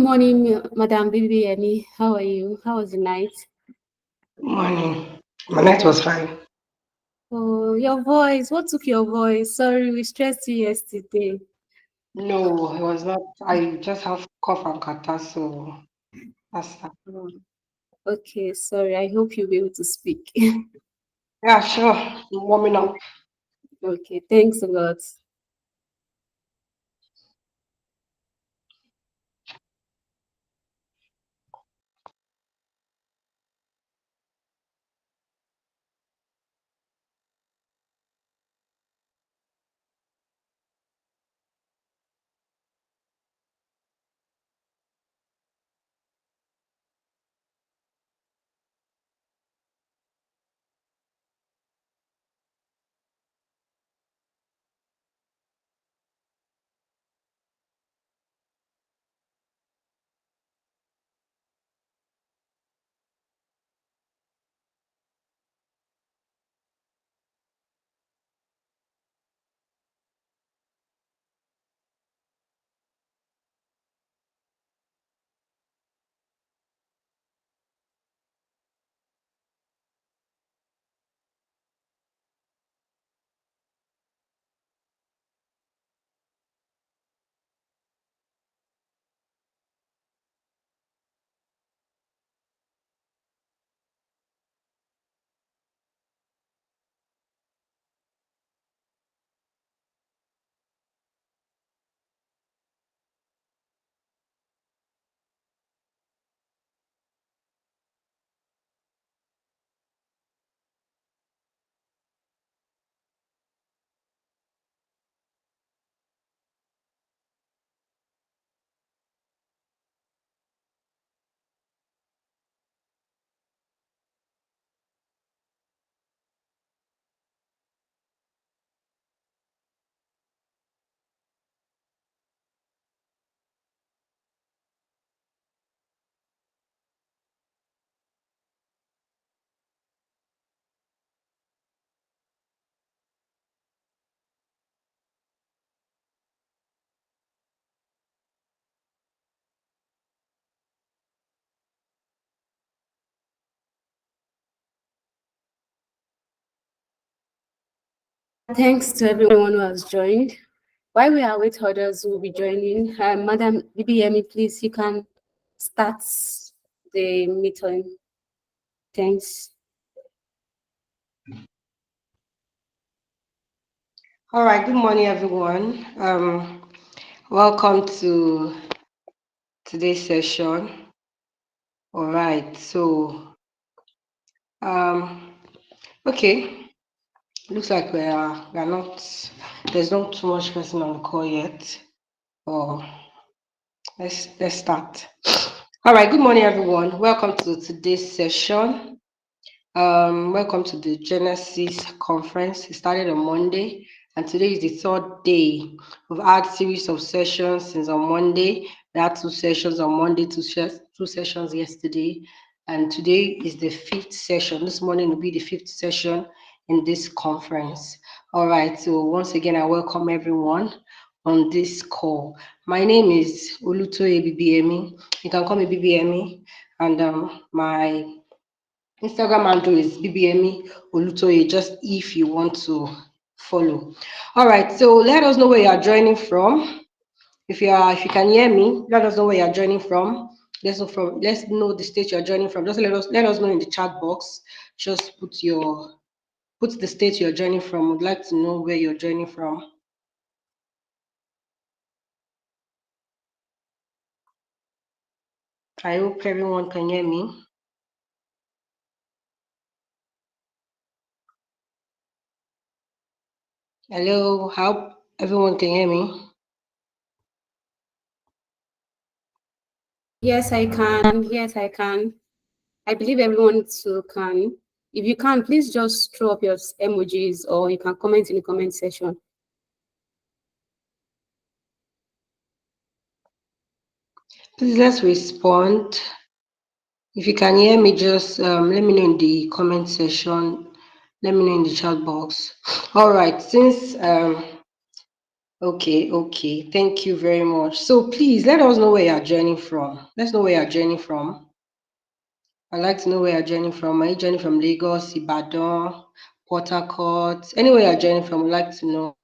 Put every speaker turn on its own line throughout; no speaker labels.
Morning, Madam Bibiani. How are you? How was the night?
Morning. My night was fine.
Oh, your voice. What took your voice? Sorry, we stressed you yesterday.
No, it was not. I just have cough and catarrh, so that's that.
Oh, okay, sorry. I hope you'll be able to speak.
Yeah, sure. I'm warming up.
Okay, thanks a lot. Yeah, thanks to everyone who has joined. While we await others who will be joining, Madam BBME, please, you can start the meeting. Thanks.
All right. Good morning, everyone. Welcome to today's session. All right. Um, okay. Looks like we are not. There's not too much person on the call yet. Oh, let's start. All right. Good morning, everyone. Welcome to today's session. Welcome to the Genesis conference. It started on Monday, and today is the third day. We've had series of sessions since on Monday. We had two sessions on Monday, two sessions yesterday, and today is the fifth session. This morning will be the fifth session in this conference. All right. So once again, I welcome everyone on this call. My name is Olutoye BBME. You can call me BBME, and my Instagram handle is BBME Olutoye, just if you want to follow. All right, so let us know where you are joining from. If you can hear me, let us know where you are joining from. Let's know the state you are joining from. Just let us know in the chat box. Just put the state you're joining from. Would like to know where you're joining from. I hope everyone can hear me. Hello, how everyone can hear me.
Yes, I can. Yes, I can. I believe everyone too can. If you can, please just throw up your emojis or you can comment in the comment section.
Please let's respond. If you can hear me, just let me know in the comment section. Let me know in the chat box. All right, since Okay, okay. Thank you very much. So please let us know where you're joining from. Let's know where you're joining from. I'd like to know where you're joining from. Are you joining from Lagos, Ibadan, Port Harcourt? Anywhere you're joining from, I'd like to know.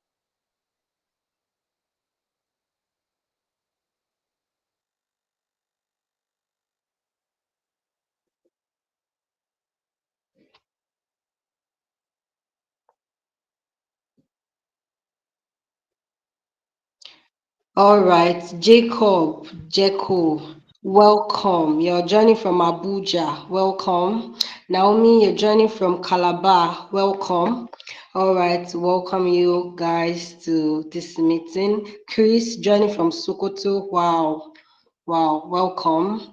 All right, Jacob, welcome. You're joining from Abuja, welcome. Naomi, you're joining from Calabar, welcome. All right, welcome you guys to this meeting. Chris, joining from Sokoto, wow, wow, welcome.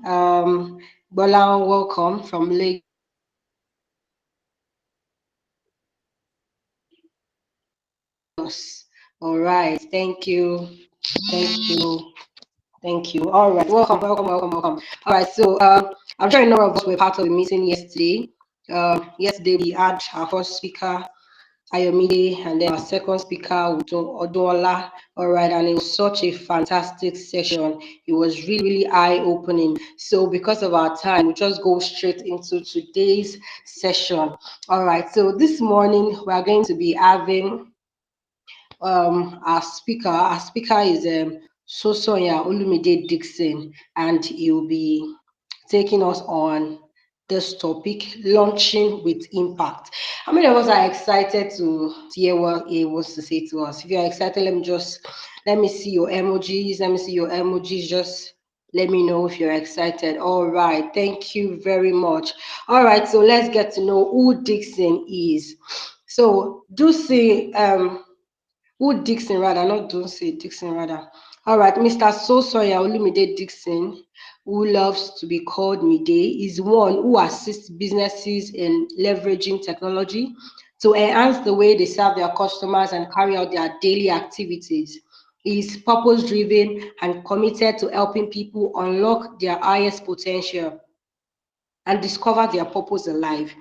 Bola, welcome from Lagos. All right, thank you. Thank you. All right. Welcome. All right. So I'm sure a number of us were part of the meeting yesterday. Yesterday we had our first speaker, Ayomide, and then our second speaker, Odola. All right, and it was such a fantastic session. It was really, really eye-opening. So because of our time, we just go straight into today's session. All right. So this morning we are going to be having our speaker is Sosanya Olumide Dickson, and he'll be taking us on this topic, launching with impact. How many of us are excited to hear what he wants to say to us? If you're excited, let me see your emojis. Let me see your emojis. Just let me know if you're excited. All right, thank you very much. All right, so let's get to know who Dickson is. So do see who Dickson rather, not don't say Dickson rather. All right, Mr. Sosoya Olumide Dickson, who loves to be called Mide, is one who assists businesses in leveraging technology to enhance the way they serve their customers and carry out their daily activities. He is purpose driven and committed to helping people unlock their highest potential and discover their purpose in life.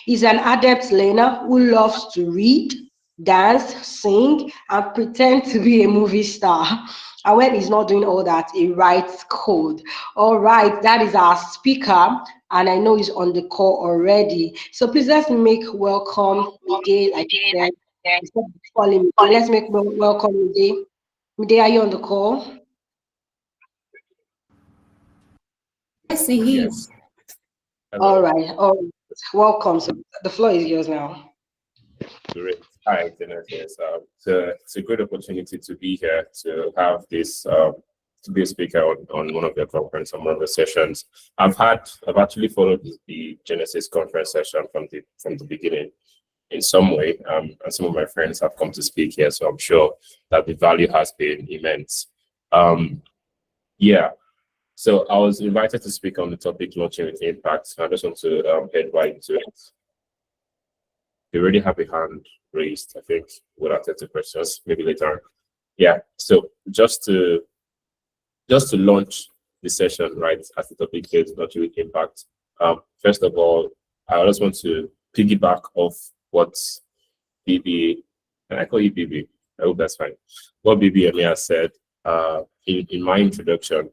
He's an adept learner who loves to read, dance, sing, and pretend to be a movie star. And when he's not doing all that, he writes code. All right, that is our speaker, and I know he's on the call already. So please let's make welcome Mide, like I said. Instead of calling Mide, let's make welcome Mide. Mide, are you on the call?
Yes, he is.
Yes.
All
Hello.
right, all right. Welcome. So the floor is yours now.
Great. Hi, Janet. Yes. It's a great opportunity to be here to have this to be a speaker on one of the conference on one of the sessions. I've actually followed the Genesis conference session from the beginning in some way. And some of my friends have come to speak here, so I'm sure that the value has been immense. Um, yeah. So I was invited to speak on the topic launching with impact. I just want to head right into it. They already have a hand raised, I think. We'll answer to questions maybe later on. Yeah. So just to launch the session, right, as the topic is not with impact. First of all, I just want to piggyback off what BB, and I call you BB. I hope that's fine. What BB Emia said in my introduction,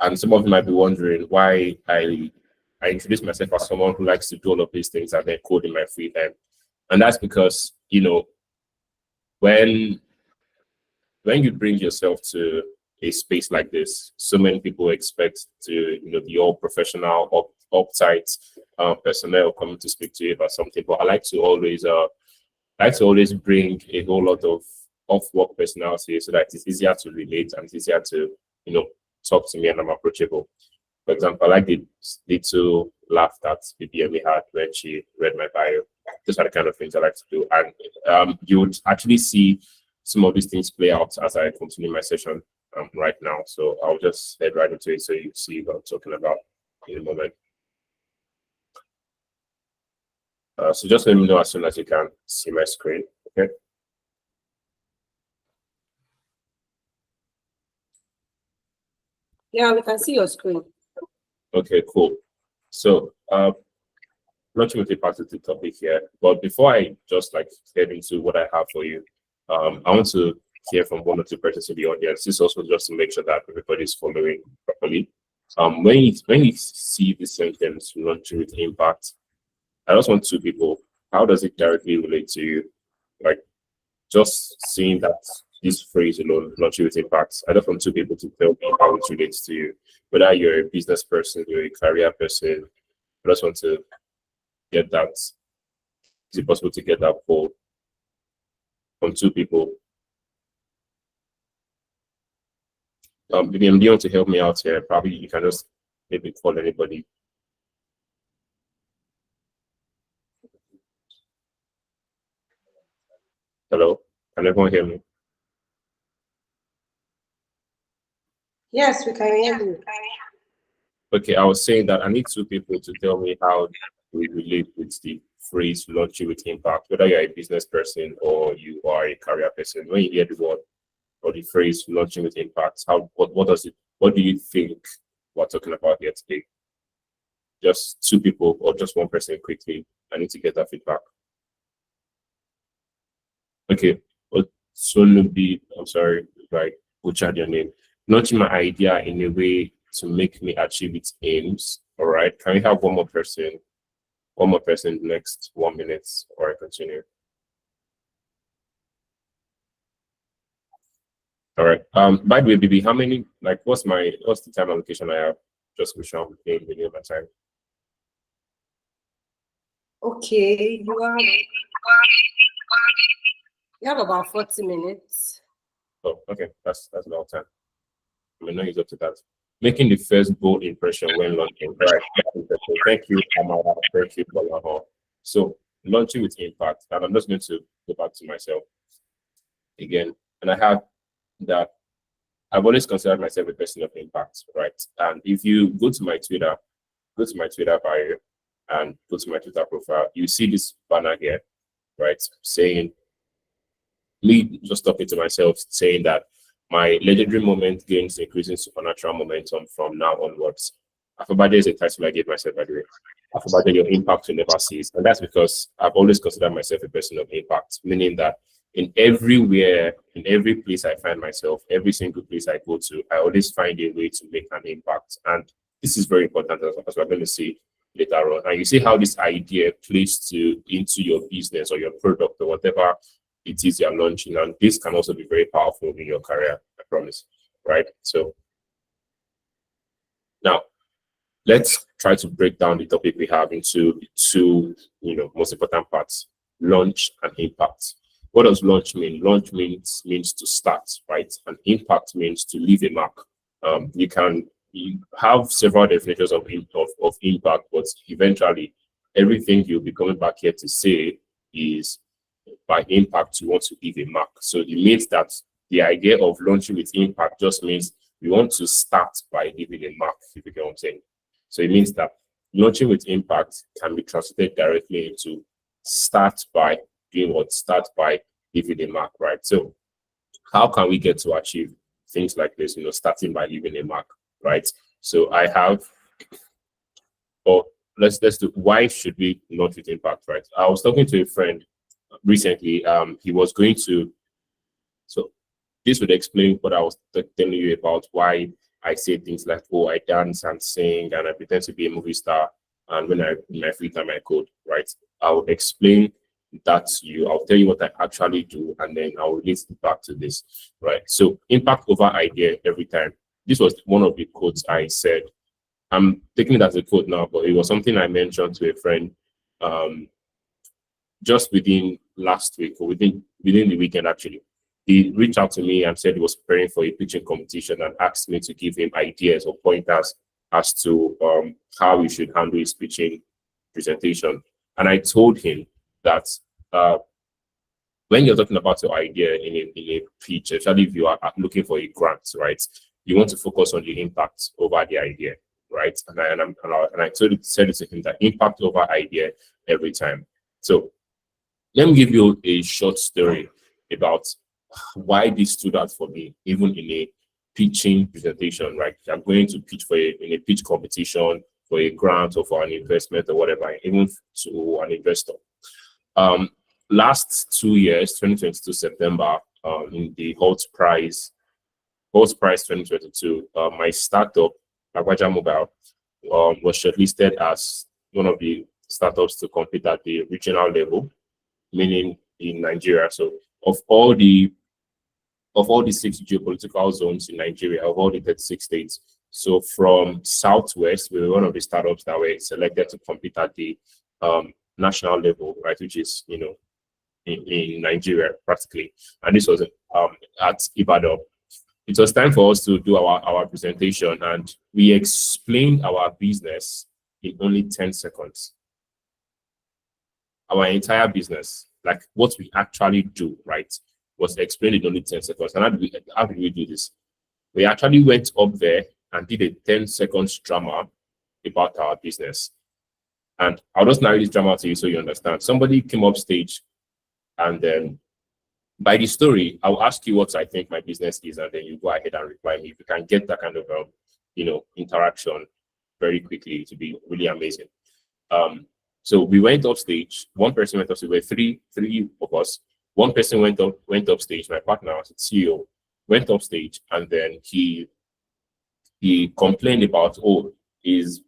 and some of you might be wondering why I introduce myself as someone who likes to do all of these things and then code in my free time. And that's because, when you bring yourself to a space like this, so many people expect to, the all professional, uptight personnel coming to speak to you about something. But I like to always bring a whole lot of off work personality so that it's easier to relate and it's easier to, talk to me and I'm approachable. For example, I like the little laugh that BBME had when she read my bio. Those are the kind of things I like to do. And you would actually see some of these things play out as I continue my session right now. So I'll just head right into it so you see what I'm talking about in a moment. So just let me know as soon as you can see my screen. Okay.
Yeah, we can see your screen.
Okay, cool. So not sure if you pass the topic here, but before I just like head into what I have for you, I want to hear from one or two persons in the audience. This also just to make sure that everybody is following properly. When you see the sentence launching with impact, I just want two people. How does it directly relate to you? Like just seeing that this phrase alone, launching with impact. I just want two people to tell me how it relates to you. Whether you're a business person, you're a career person, I just want to get that. Is it possible to get that poll from two people? Maybe I'm going to help me out here. Probably you can just maybe call anybody. Hello, can everyone hear me?
Yes, we can hear you.
Okay, I was saying that I need two people to tell me how we relate with the phrase launching with impact, whether you're a business person or you are a career person. When you hear the word or the phrase launching with impact, what do you think we're talking about here today? Just two people or just one person quickly. I need to get that feedback. Okay, but Solubi, I'm sorry if I butchered your name. Launching my idea in a way to make me achieve its aims. All right, can we have one more person? One more person next 1 minute, or I continue. All right. By the way, BB, how many, like, what's the time allocation I have? Just to be sure I'm paying the my time.
Okay, you have about 40 minutes.
Oh, okay. That's a long time. I mean, no use up to that. Making the first bold impression when launching. All right. Thank you, Amara. Thank you, Bolaho. So, launching with impact. And I'm just going to go back to myself again. And I have that I've always considered myself a person of impact, right? And if you go to my Twitter bio and go to my Twitter profile, you see this banner here, right? Saying, me just talking to myself, saying that my legendary moment gains increasing supernatural momentum from now onwards. Afobade is a title I gave myself, by the way. Afobade, your impact will never cease. And that's because I've always considered myself a person of impact, meaning that in every place I find myself, every single place I go to, I always find a way to make an impact. And this is very important, as we're going to see later on. And you see how this idea plays into your business or your product or whatever it is you're launching. And this can also be very powerful in your career, I promise. Right? So now let's try to break down the topic we have into two, most important parts: launch and impact. What does launch mean? Launch means to start, right? And impact means to leave a mark. You have several definitions of impact, but eventually everything you'll be coming back here to say is by impact you want to leave a mark. So it means that the idea of launching with impact just means we want to start by leaving a mark, if you get what I'm saying. So it means that launching with impact can be translated directly into start by doing what? Start by leaving a mark, right? So how can we get to achieve things like this, starting by leaving a mark, right? So I have, or let's do, why should we launch with impact, right? I was talking to a friend recently. He was going to, so this would explain what I was telling you about why I say things like, oh, I dance and sing and I pretend to be a movie star. And when in my free time, I code, right? I'll explain that to you. I'll tell you what I actually do, and then I'll relate it back to this, right? So impact over idea every time. This was one of the quotes I said. I'm taking it as a quote now, but it was something I mentioned to a friend just within last week or within the weekend, actually. He reached out to me and said he was preparing for a pitching competition and asked me to give him ideas or pointers as to how he should handle his pitching presentation. And I told him that when you're talking about your idea in a pitch, especially if you are looking for a grant, right, you want to focus on the impact over the idea, right? And I said it to him that impact over idea every time. So let me give you a short story about why this stood out for me, even in a pitching presentation, right? I'm going to pitch in a pitch competition for a grant or for an investment or whatever, even to an investor. Last 2 years, 2022 September, in the Hot Prize 2022. My startup, Agwaja Mobile, was shortlisted as one of the startups to compete at the regional level, meaning in Nigeria. So of all the 6 geopolitical zones in Nigeria, of all the 36 states. So from Southwest, we were one of the startups that were selected to compete at the national level, right, which is, in Nigeria practically. And this was at Ibadan. It was time for us to do our presentation, and we explained our business in only 10 seconds. Our entire business, like what we actually do, right, was explained in only 10 seconds. And how did we do this? We actually went up there and did a 10-second drama about our business. And I'll just narrate this drama to you so you understand. Somebody came up stage, and then by the story, I'll ask you what I think my business is, and then you go ahead and reply me. If you can get that kind of interaction very quickly, it would be really amazing. So we went up stage. One person went up stage. There were three of us. One person went up stage. My partner, CEO, went up stage, and then he complained about, his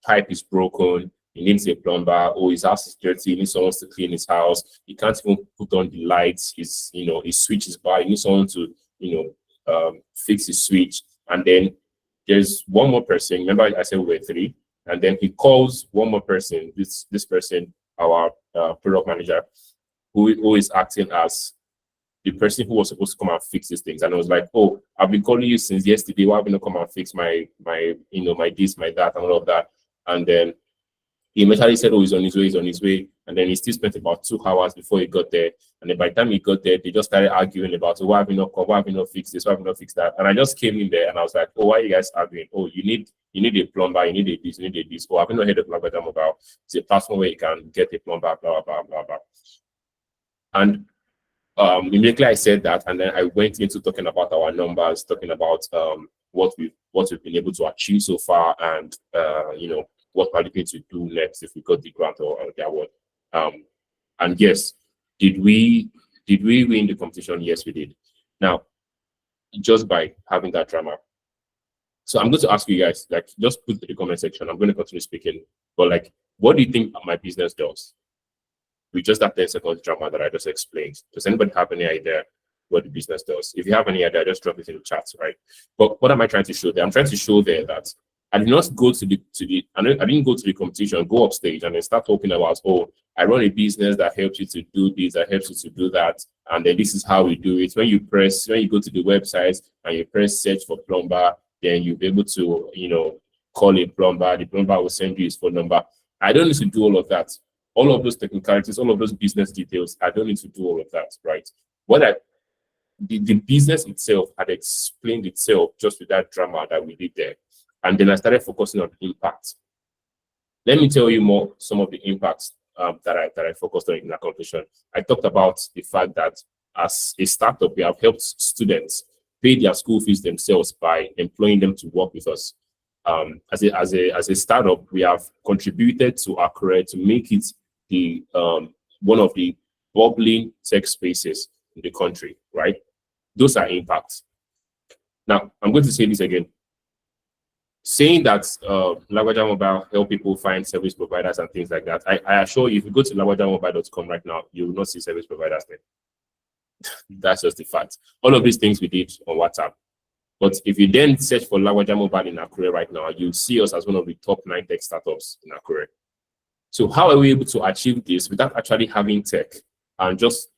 pipe is broken. He needs a plumber. His house is dirty. He needs someone to clean his house. He can't even put on the lights. His switch is bad. He needs someone to fix his switch. And then there's one more person. Remember, I said we were three. And then he calls one more person. This person, our product manager, who is acting as the person who was supposed to come and fix these things. And I was like, I've been calling you since yesterday. Why haven't you come and fix my this, my that, and all of that? And then he immediately said, he's on his way. And then he still spent about 2 hours before he got there. And then by the time he got there, they just started arguing about, why have you not come? Why have you not fixed this? Why have you not fixed that? And I just came in there and I was like, why are you guys arguing? You need a plumber, you need a this, you need a this. Have you not heard of Agwaja Mobile? It's a platform where you can get a plumber, blah, blah, blah, blah. And immediately I said that, and then I went into talking about our numbers, talking about what we've been able to achieve so far, and what we're looking to do next if we got the grant or the award. And yes, did we win the competition? Yes, we did. Now, just by having that drama. So I'm going to ask you guys, just put in the comment section. I'm going to continue speaking, but what do you think my business does? With just that 10-second drama that I just explained. Does anybody have any idea what the business does? If you have any idea, just drop it in the chat, right? But what am I trying to show there? I'm trying to show there that I did not go to I didn't go to the competition, go up stage and then start talking about, I run a business that helps you to do this, that helps you to do that, and then this is how we do it. When you go to the website and you press search for plumber, then you'll be able to, call a plumber. The plumber will send you his phone number. I don't need to do all of that. All of those technicalities, all of those business details, I don't need to do all of that, right? The business itself had explained itself just with that drama that we did there. And then I started focusing on impact. Let me tell you some of the impacts that I focused on in that competition. I talked about the fact that as a startup, we have helped students pay their school fees themselves by employing them to work with us. As a startup, we have contributed to our career to make it the one of the bubbling tech spaces in the country, right? Those are impacts. Now, I'm going to say this again. Saying that Agwaja Mobile help people find service providers and things like that, I assure you, if you go to lagwajamobile.com right now, you will not see service providers there. That's just the fact. All of these things we did on WhatsApp. But if you then search for Agwaja Mobile in Akure right now, you'll see us as one of the top 9 tech startups in Akure. So how are we able to achieve this without actually having tech and just,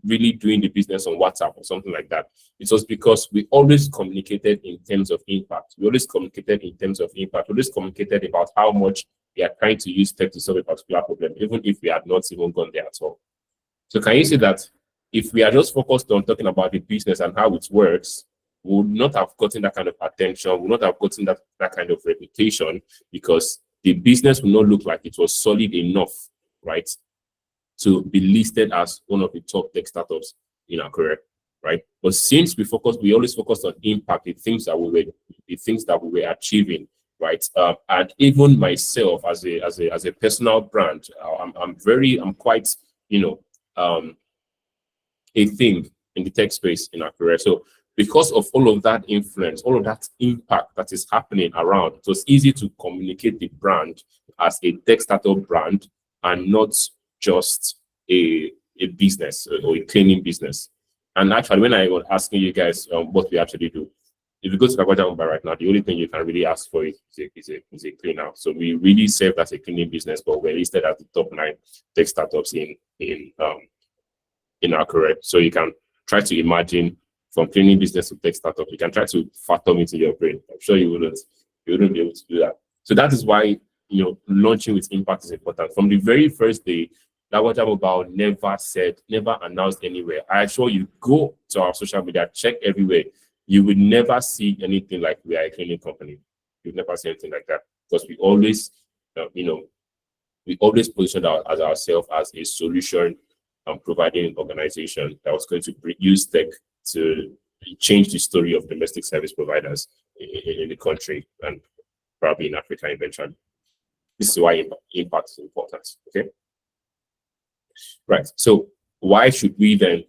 really doing the business on WhatsApp or something like that? It was because we always communicated in terms of impact. We always communicated in terms of impact. We always communicated about how much we are trying to use tech to solve a particular problem, even if we had not even gone there at all. So can you see that if we are just focused on talking about the business and how it works, we would not have gotten that kind of attention, we would not have gotten that kind of reputation, because the business will not look like it was solid enough, right, to be listed as one of the top tech startups in our career, right? But since we always focused on impact, the things that we were achieving, right? And even myself as a personal brand, I'm quite, a thing in the tech space in our career. So because of all of that influence, all of that impact that is happening around, it was easy to communicate the brand as a tech startup brand and not just a business or a cleaning business. And actually, when I was asking you guys what we actually do, if you go to Kabaja Mumbai right now, the only thing you can really ask for is a cleaner. So we really serve as a cleaning business, but we're listed at the top 9 tech startups in our career. So you can try to imagine from cleaning business to tech startup, you can try to fathom it in your brain. I'm sure you wouldn't be able to do that. So that is why launching with impact is important. From the very first day, Kabaja Mobile never announced anywhere. I assure you, go to our social media, check everywhere. You would never see anything like we are a cleaning company. You'd never see anything like that because we always, positioned as ourselves as a solution providing organization that was going to use tech to change the story of domestic service providers in the country and probably in Africa eventually. This is why impact is important. Okay, right. So why should we then,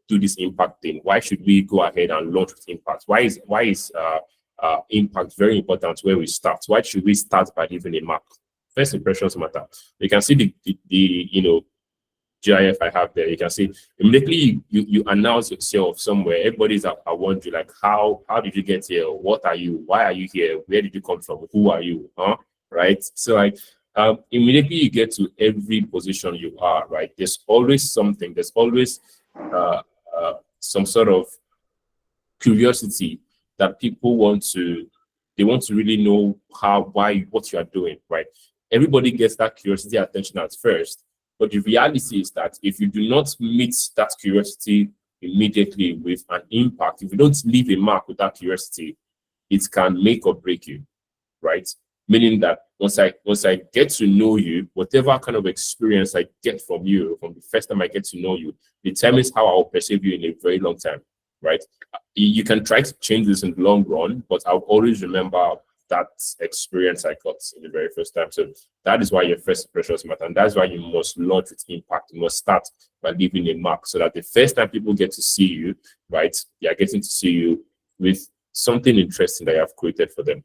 do this impact thing? Why should we go ahead and launch with impact? Why is impact very important where we start? Why should we start by leaving a mark? First impressions matter. You can see the GIF I have there. You can see immediately you announce yourself somewhere. Everybody's wondering like, how did you get here? What are you? Why are you here? Where did you come from? Who are you? Right? So like, immediately you get to every position you are, right? There's always something. There's always some sort of curiosity that people want to really know what you are doing, right? Everybody gets that curiosity attention at first, but the reality is that if you do not meet that curiosity immediately with an impact, if you don't leave a mark with that curiosity, it can make or break you, right? Meaning that once I get to know you, whatever kind of experience I get from you, from the first time I get to know you, determines how I'll perceive you in a very long time, right? You can try to change this in the long run, but I'll always remember that experience I got in the very first time. So that is why your first impressions matter. And that's why you must launch with impact. You must start by leaving a mark so that the first time people get to see you, right, they are getting to see you with something interesting that you have created for them,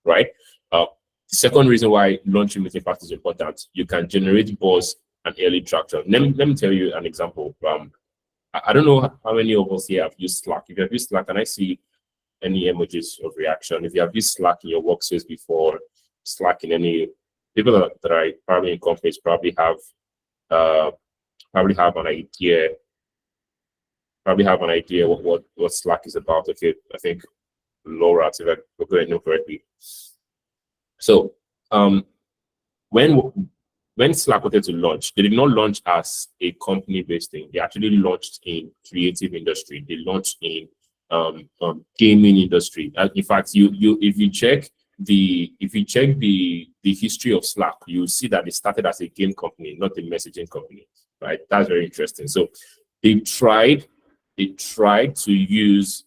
right? The second reason why launching with impact is important, you can generate buzz and early traction. Let me tell you an example. I don't know how many of us here have used Slack. If you have used Slack, can I see any emojis of reaction? If you have used Slack in your workspace before, Slack in any people that are probably in companies probably have an idea. Probably have an idea what Slack is about. Okay, I think Laura, if I go ahead and know correctly. So when Slack wanted to launch, they did not launch as a company-based thing. They actually launched in creative industry. They launched in gaming industry. In fact, if you check the history of Slack, you see that it started as a game company, not a messaging company. Right? That's very interesting. So they tried to use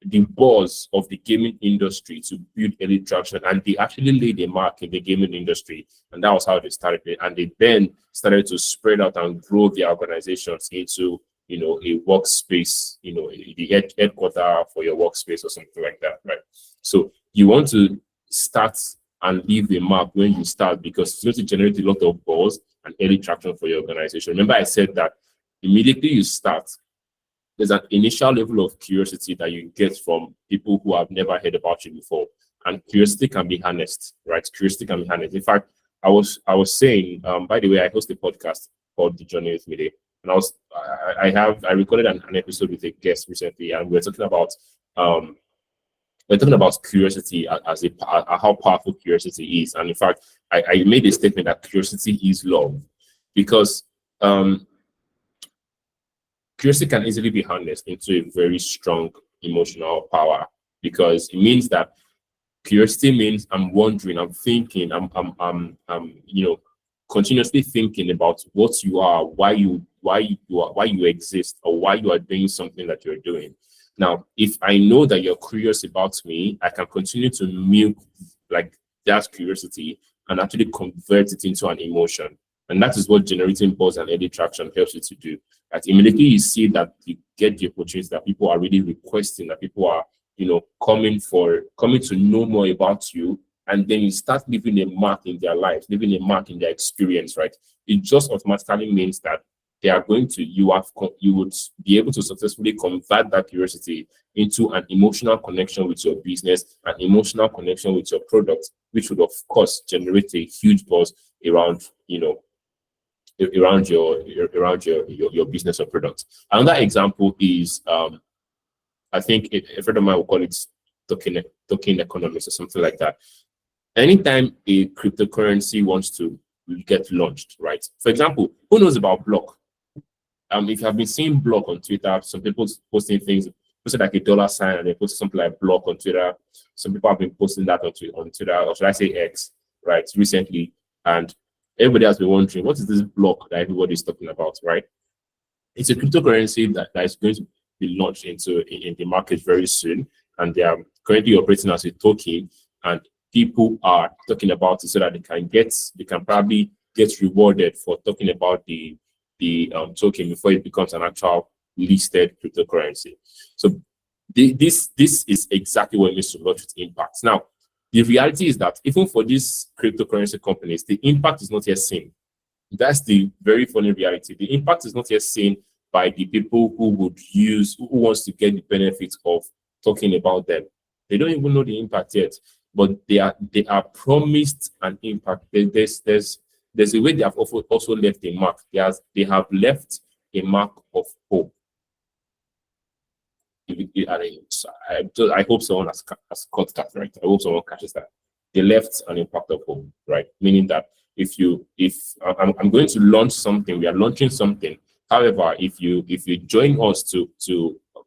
the buzz of the gaming industry to build early traction, and they actually laid a mark in the gaming industry, and that was how they started it. And they then started to spread out and grow their organizations into a workspace, the headquarter for your workspace or something like that, right? So you want to start and leave a mark when you start, because it's going to generate a lot of buzz and early traction for your organization. Remember, I said that immediately you start, there's an initial level of curiosity that you get from people who have never heard about you before. And curiosity can be harnessed, right? Curiosity can be harnessed. In fact, I was saying, by the way, I host a podcast called The Journey with Mide. And I recorded an episode with a guest recently, and we're talking about curiosity as how powerful curiosity is. And in fact, I made a statement that curiosity is love, because curiosity can easily be harnessed into a very strong emotional power, because it means that curiosity means I'm wondering, I'm thinking, I'm continuously thinking about what you are, why you exist, or why you are doing something that you're doing. Now, if I know that you're curious about me, I can continue to milk like that curiosity and actually convert it into an emotion, And that is what generating buzz and early traction helps you to do. That immediately you see that you get the opportunities that people are really requesting, that people are, coming to know more about you, and then you start leaving a mark in their lives, leaving a mark in their experience, right? It just automatically means that they are going to, you would be able to successfully convert that curiosity into an emotional connection with your business, an emotional connection with your product, which would of course generate a huge buzz around, around your business or product. Another example is I think a friend of mine will call it token economics or something like that. Anytime a cryptocurrency wants to get launched, right? For example, who knows about block? If you have been seeing block on Twitter, some people posting things, posted like a dollar sign and they post something like block on Twitter. Some people have been posting that on Twitter, or should I say X, right, recently. And everybody has been wondering, what is this block that everybody is talking about, right? It's a cryptocurrency that is going to be launched in the market very soon. And they are currently operating as a token. And people are talking about it so that they can probably get rewarded for talking about the token before it becomes an actual listed cryptocurrency. So this is exactly what it means to launch with impact. Now, the reality is that even for these cryptocurrency companies, the impact is not yet seen. That's the very funny reality. The impact is not yet seen by the people who wants to get the benefits of talking about them. They don't even know the impact yet, but they are promised an impact. There's a way they have also left a mark. They have left a mark of hope. I hope someone has caught that, right. I hope someone catches that. They left an impact of hope, right? Meaning that if I'm going to launch something, we are launching something. However, if you join us to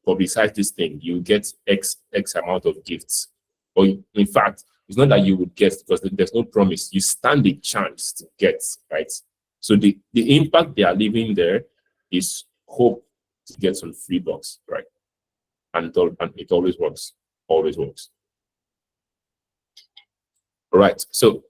publicize this thing, you get X amount of gifts. Or in fact, it's not that you would get because there's no promise. You stand a chance to get, right? So the impact they are leaving there is hope to get some free bucks, right? And it always works. Always works. All right. So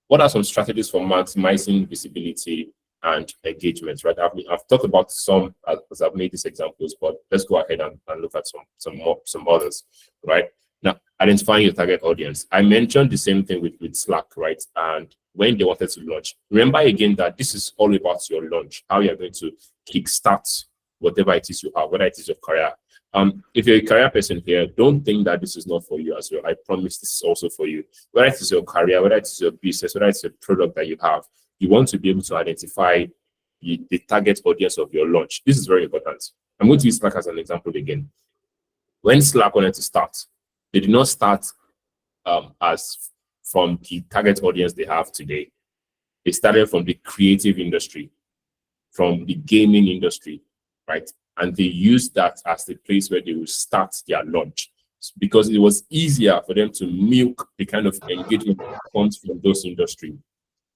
what are some strategies for maximizing visibility and engagement, right? I've talked about some as I've made these examples, but let's go ahead and look at some others, right? Now, identifying your target audience. I mentioned the same thing with Slack, right? And when they wanted to launch, remember again that this is all about your launch, how you're going to kickstart whatever it is you have, whether it is your career. If you're a career person here, don't think that this is not for you as well. I promise this is also for you. Whether it is your career, whether it is your business, whether it's a product that you have, you want to be able to identify the target audience of your launch. This is very important. I'm going to use Slack as an example again. When Slack wanted to start, they did not start as from the target audience they have today. They started from the creative industry, from the gaming industry, right? And they used that as the place where they will start their launch because it was easier for them to milk the kind of engagement that comes from those industries,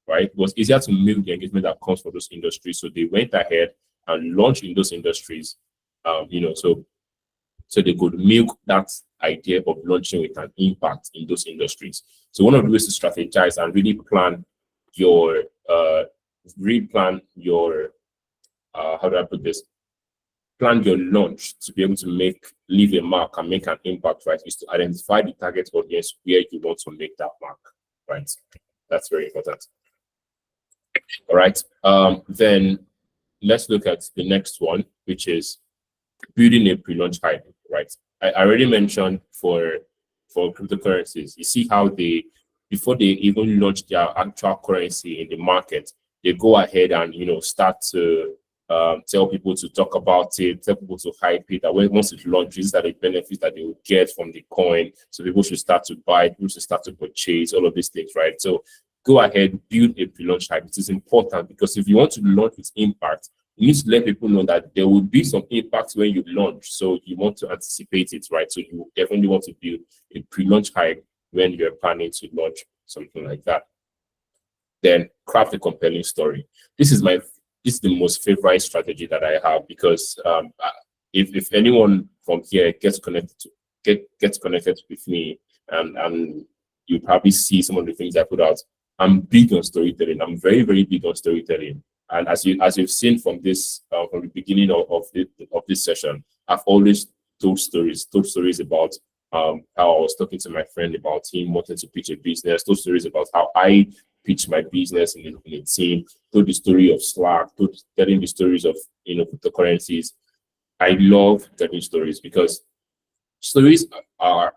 right? It was easier to milk the engagement that comes from those industries. So they went ahead and launched in those industries, so they could milk that idea of launching with an impact in those industries. So one of the ways to strategize and really plan your, how do I put this? Plan your launch to be able to leave a mark and make an impact, right? Is to identify the target audience where you want to make that mark, right? That's very important. All right. Then let's look at the next one, which is building a pre-launch hype, right? I already mentioned for cryptocurrencies, you see how before they even launch their actual currency in the market, they go ahead and start to tell people to talk about it, tell people to hype it, that once it launches, these are the benefits that they will get from the coin. So people should start to buy, people should start to purchase, all of these things, right? So go ahead, build a pre-launch hype. It is important because if you want to launch with impact, you need to let people know that there will be some impact when you launch. So you want to anticipate it, right? So you definitely want to build a pre-launch hype when you're planning to launch something like that. Then craft a compelling story. This is the most favorite strategy that I have because if anyone from here gets connected with me and you probably see some of the things I put out, I'm big on storytelling. I'm very, very big on storytelling. And as you've seen from this from the beginning of this session, I've always told stories about how I was talking to my friend about him wanting to pitch a business, told stories about how I pitch my business in a team, told the story of Slack, telling the stories of cryptocurrencies. I love telling stories because stories are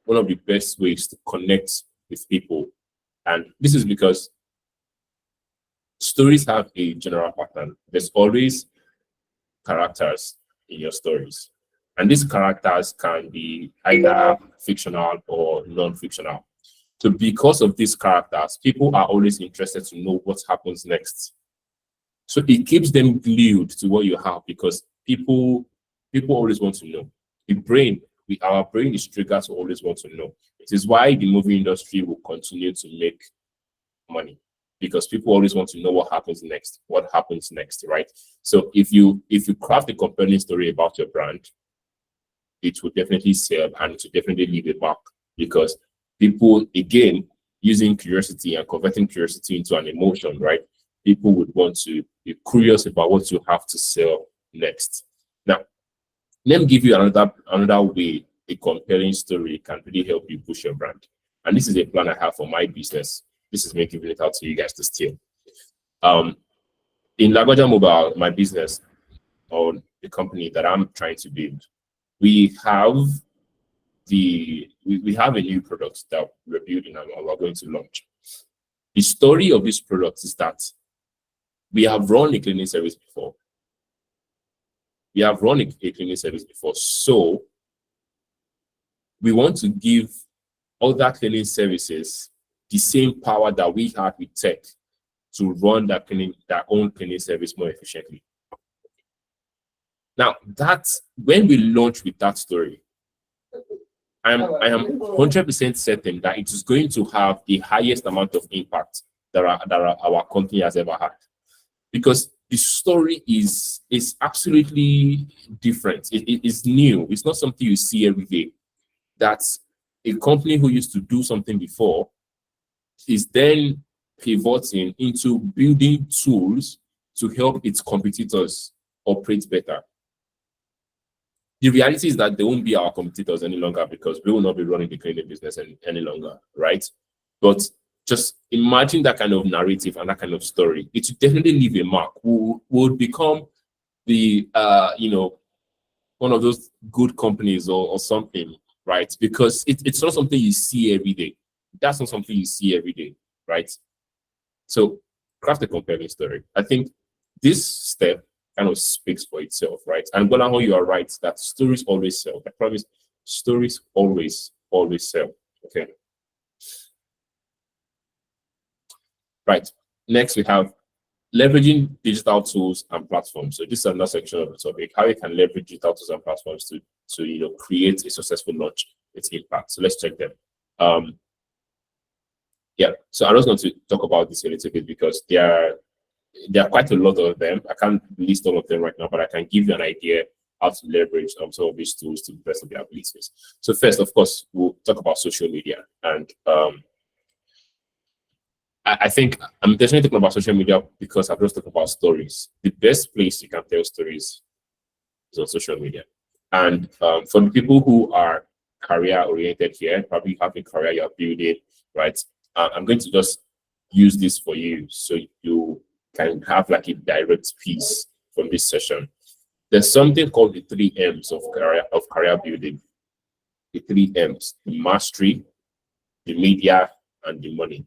one of the best ways to connect with people. And this is because stories have a general pattern. There's always characters in your stories. And these characters can be either fictional or non-fictional. So because of these characters, people are always interested to know what happens next. So it keeps them glued to what you have because people always want to know. Our brain is triggered to always want to know. It is why the movie industry will continue to make money because people always want to know what happens next, right? So if you craft a compelling story about your brand, it will definitely sell and it will definitely leave a mark because people, again, using curiosity and converting curiosity into an emotion, right? People would want to be curious about what you have to sell next. Now, let me give you another way a compelling story can really help you push your brand. And this is a plan I have for my business. This is me giving it out to you guys to steal. In Lagoja Mobile, my business or the company that I'm trying to build, we have we have a new product that we're building and we're going to launch. The story of this product is that we have run a cleaning service before. So we want to give other cleaning services the same power that we had with tech to run their own cleaning service more efficiently. Now, when we launch with that story, I am 100% certain that it is going to have the highest amount of impact that our company has ever had, because the story is absolutely different. It is new. It's not something you see every day. That's a company who used to do something before is then pivoting into building tools to help its competitors operate better. The reality is that they won't be our competitors any longer because we will not be running the cleaning business any longer, right? But just imagine that kind of narrative and that kind of story. It should definitely leave a mark. We would become the one of those good companies or something, right? Because it's not something you see every day. That's not something you see every day, right? So craft a compelling story. I think this step kind of speaks for itself, right? And Bolanho, you are right that stories always sell. I promise, stories always sell. Okay. Right. Next, we have leveraging digital tools and platforms. So this is another section of the topic: how you can leverage digital tools and platforms to create a successful launch with impact. So let's check them. Yeah. So I'm just going to talk about this a little bit because there are quite a lot of them. I can't list all of them right now, but I can give you an idea how to leverage some of these tools to the best of their abilities. So first, of course, we'll talk about social media. And I think I'm definitely talking about social media because I've just talked about stories. The best place you can tell stories is on social media. And for the people who are career-oriented here, probably have a career you're building, right? I'm going to just use this for you so you can have like a direct piece from this session. There's something called the 3 M's of career building. The 3 M's: the mastery, the media, and the money.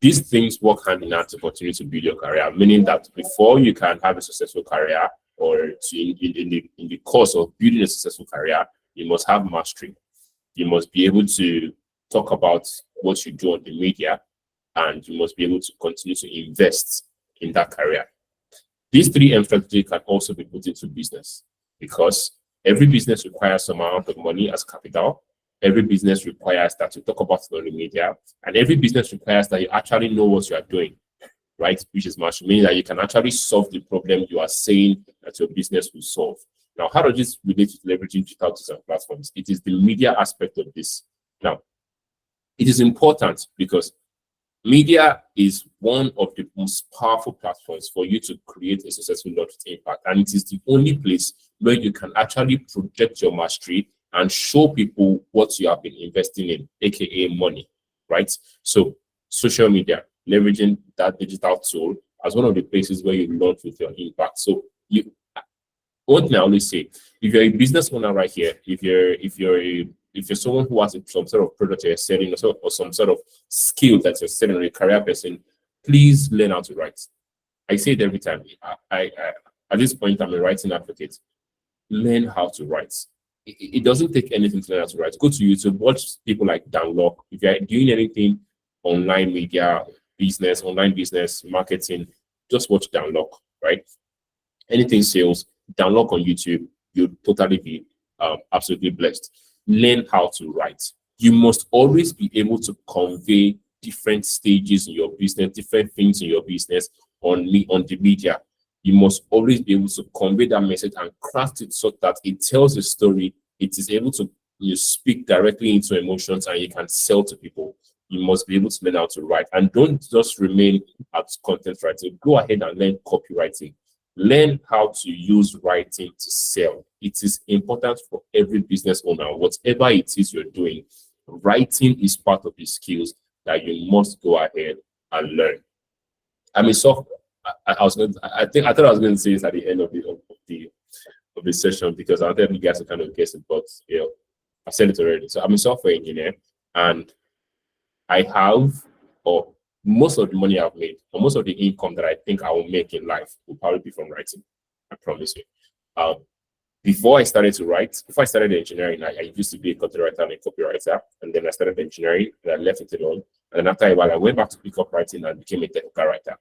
These things work hand in hand to continue to build your career, meaning that before you can have a successful career, or in the course of building a successful career, you must have mastery. You must be able to talk about what you do on the media, and you must be able to continue to invest in that career. These 3 M strategy can also be put into business because every business requires some amount of money as capital. Every business requires that you talk about it on the media, and every business requires that you actually know what you are doing, right? Which is much meaning that you can actually solve the problem you are saying that your business will solve. Now, how does this relate to leveraging digital tools and platforms? It is the media aspect of this. Now, It is important because media is one of the most powerful platforms for you to create a successful launch with impact. And it is the only place where you can actually project your mastery and show people what you have been investing in, aka money, right? So social media, leveraging that digital tool as one of the places where you launch with your impact. So you, one thing I always say, if you're a business owner right here, if you're someone who has some sort of product you're selling, or some sort of skill that you're selling, or a career person, please learn how to write. I say it every time. At this point, I'm a writing advocate. Learn how to write. It doesn't take anything to learn how to write. Go to YouTube, watch people like Dan Lok. If you're doing anything online media, business, online business, marketing, just watch Dan Lok, right? Anything sales, download on YouTube, you'll totally be absolutely blessed. Learn how to write. You must always be able to convey different stages in your business, different things in your business on the media. You must always be able to convey that message and craft it so that it tells a story. It is able to speak directly into emotions and you can sell to people. You must be able to learn how to write, and don't just remain at content writing. Go ahead and learn copywriting. Learn how to use writing to sell. It is important for every business owner, whatever it is you're doing. Writing is part of the skills that you must go ahead and learn. I mean, I thought I was going to say this at the end of the session because I wanted you guys to kind of guess it, but I said it already. So I'm a software engineer, and I have, or most of the money I've made, or most of the income that I think I will make in life will probably be from writing. I promise you. Before I started engineering, I used to be a content writer and a copywriter, and then I started engineering and I left it alone. And then after a while, I went back to pick up writing and became a technical writer.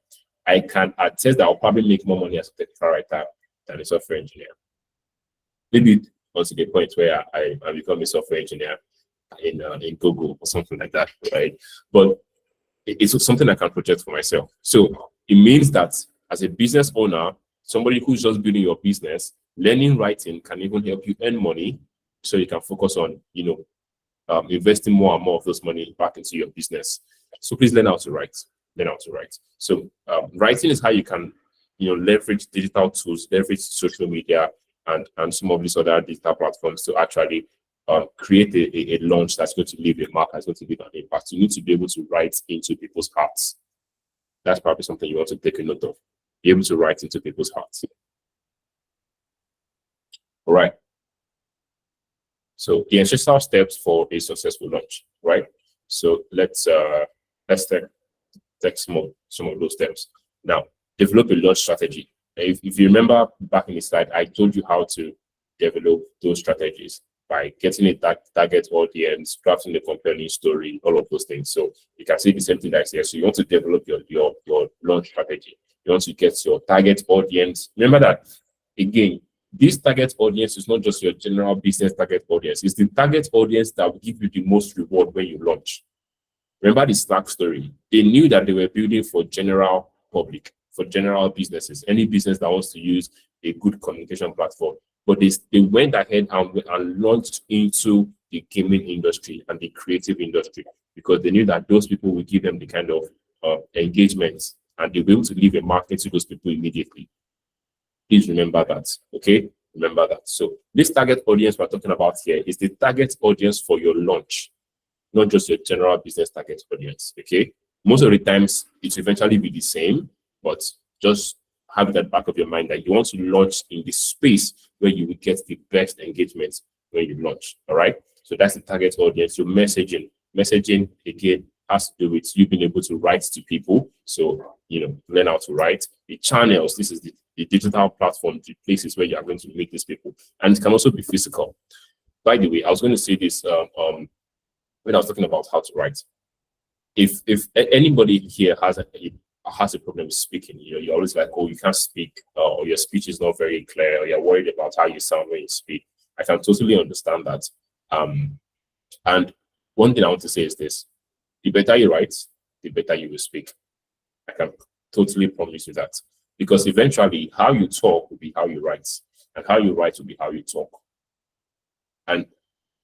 I can attest that I'll probably make more money as a technical writer than a software engineer. Maybe onto the point where I become a software engineer in Google or something like that, right? But it's something I can project for myself. So it means that as a business owner, somebody who's just building your business, learning writing can even help you earn money, so you can focus on investing more and more of those money back into your business. So please learn how to write. Learn how to write. So writing is how you can leverage digital tools, leverage social media, and some of these other digital platforms to actually create a launch that's going to leave a mark, that's going to leave an impact. You need to be able to write into people's hearts. That's probably something you want to take a note of. Be able to write into people's hearts. All right. So the essential steps for a successful launch, right? So let's take some of those steps. Now, develop a launch strategy. If you remember back in the slide, I told you how to develop those strategies by getting a target audience, crafting a compelling story, all of those things. So you can see the same thing that's here. So you want to develop your launch strategy. You want to get your target audience. Remember that, again, this target audience is not just your general business target audience. It's the target audience that will give you the most reward when you launch. Remember the Slack story. They knew that they were building for general public, for general businesses, any business that wants to use a good communication platform. But they went ahead and launched into the gaming industry and the creative industry because they knew that those people will give them the kind of engagement and they'll be able to leave a market to those people immediately. Please remember that, okay? Remember that. So this target audience we're talking about here is the target audience for your launch, not just your general business target audience, okay? Most of the times, it will eventually be the same, but just have that back of your mind that you want to launch in the space where you will get the best engagement when you launch, all right? So that's the target audience. Your messaging, again, has to do with you being able to write to people. So, learn how to write. The channels, this is the digital platform, the places where you are going to meet these people. And it can also be physical. By the way, I was going to say this when I was talking about how to write. If anybody here has a problem with speaking, you're always like, oh, you can't speak, or your speech is not very clear, or you're worried about how you sound when you speak. I can totally understand that. And one thing I want to say is this: the better you write, the better you will speak. I can totally promise you that. Because eventually, how you talk will be how you write, and how you write will be how you talk. And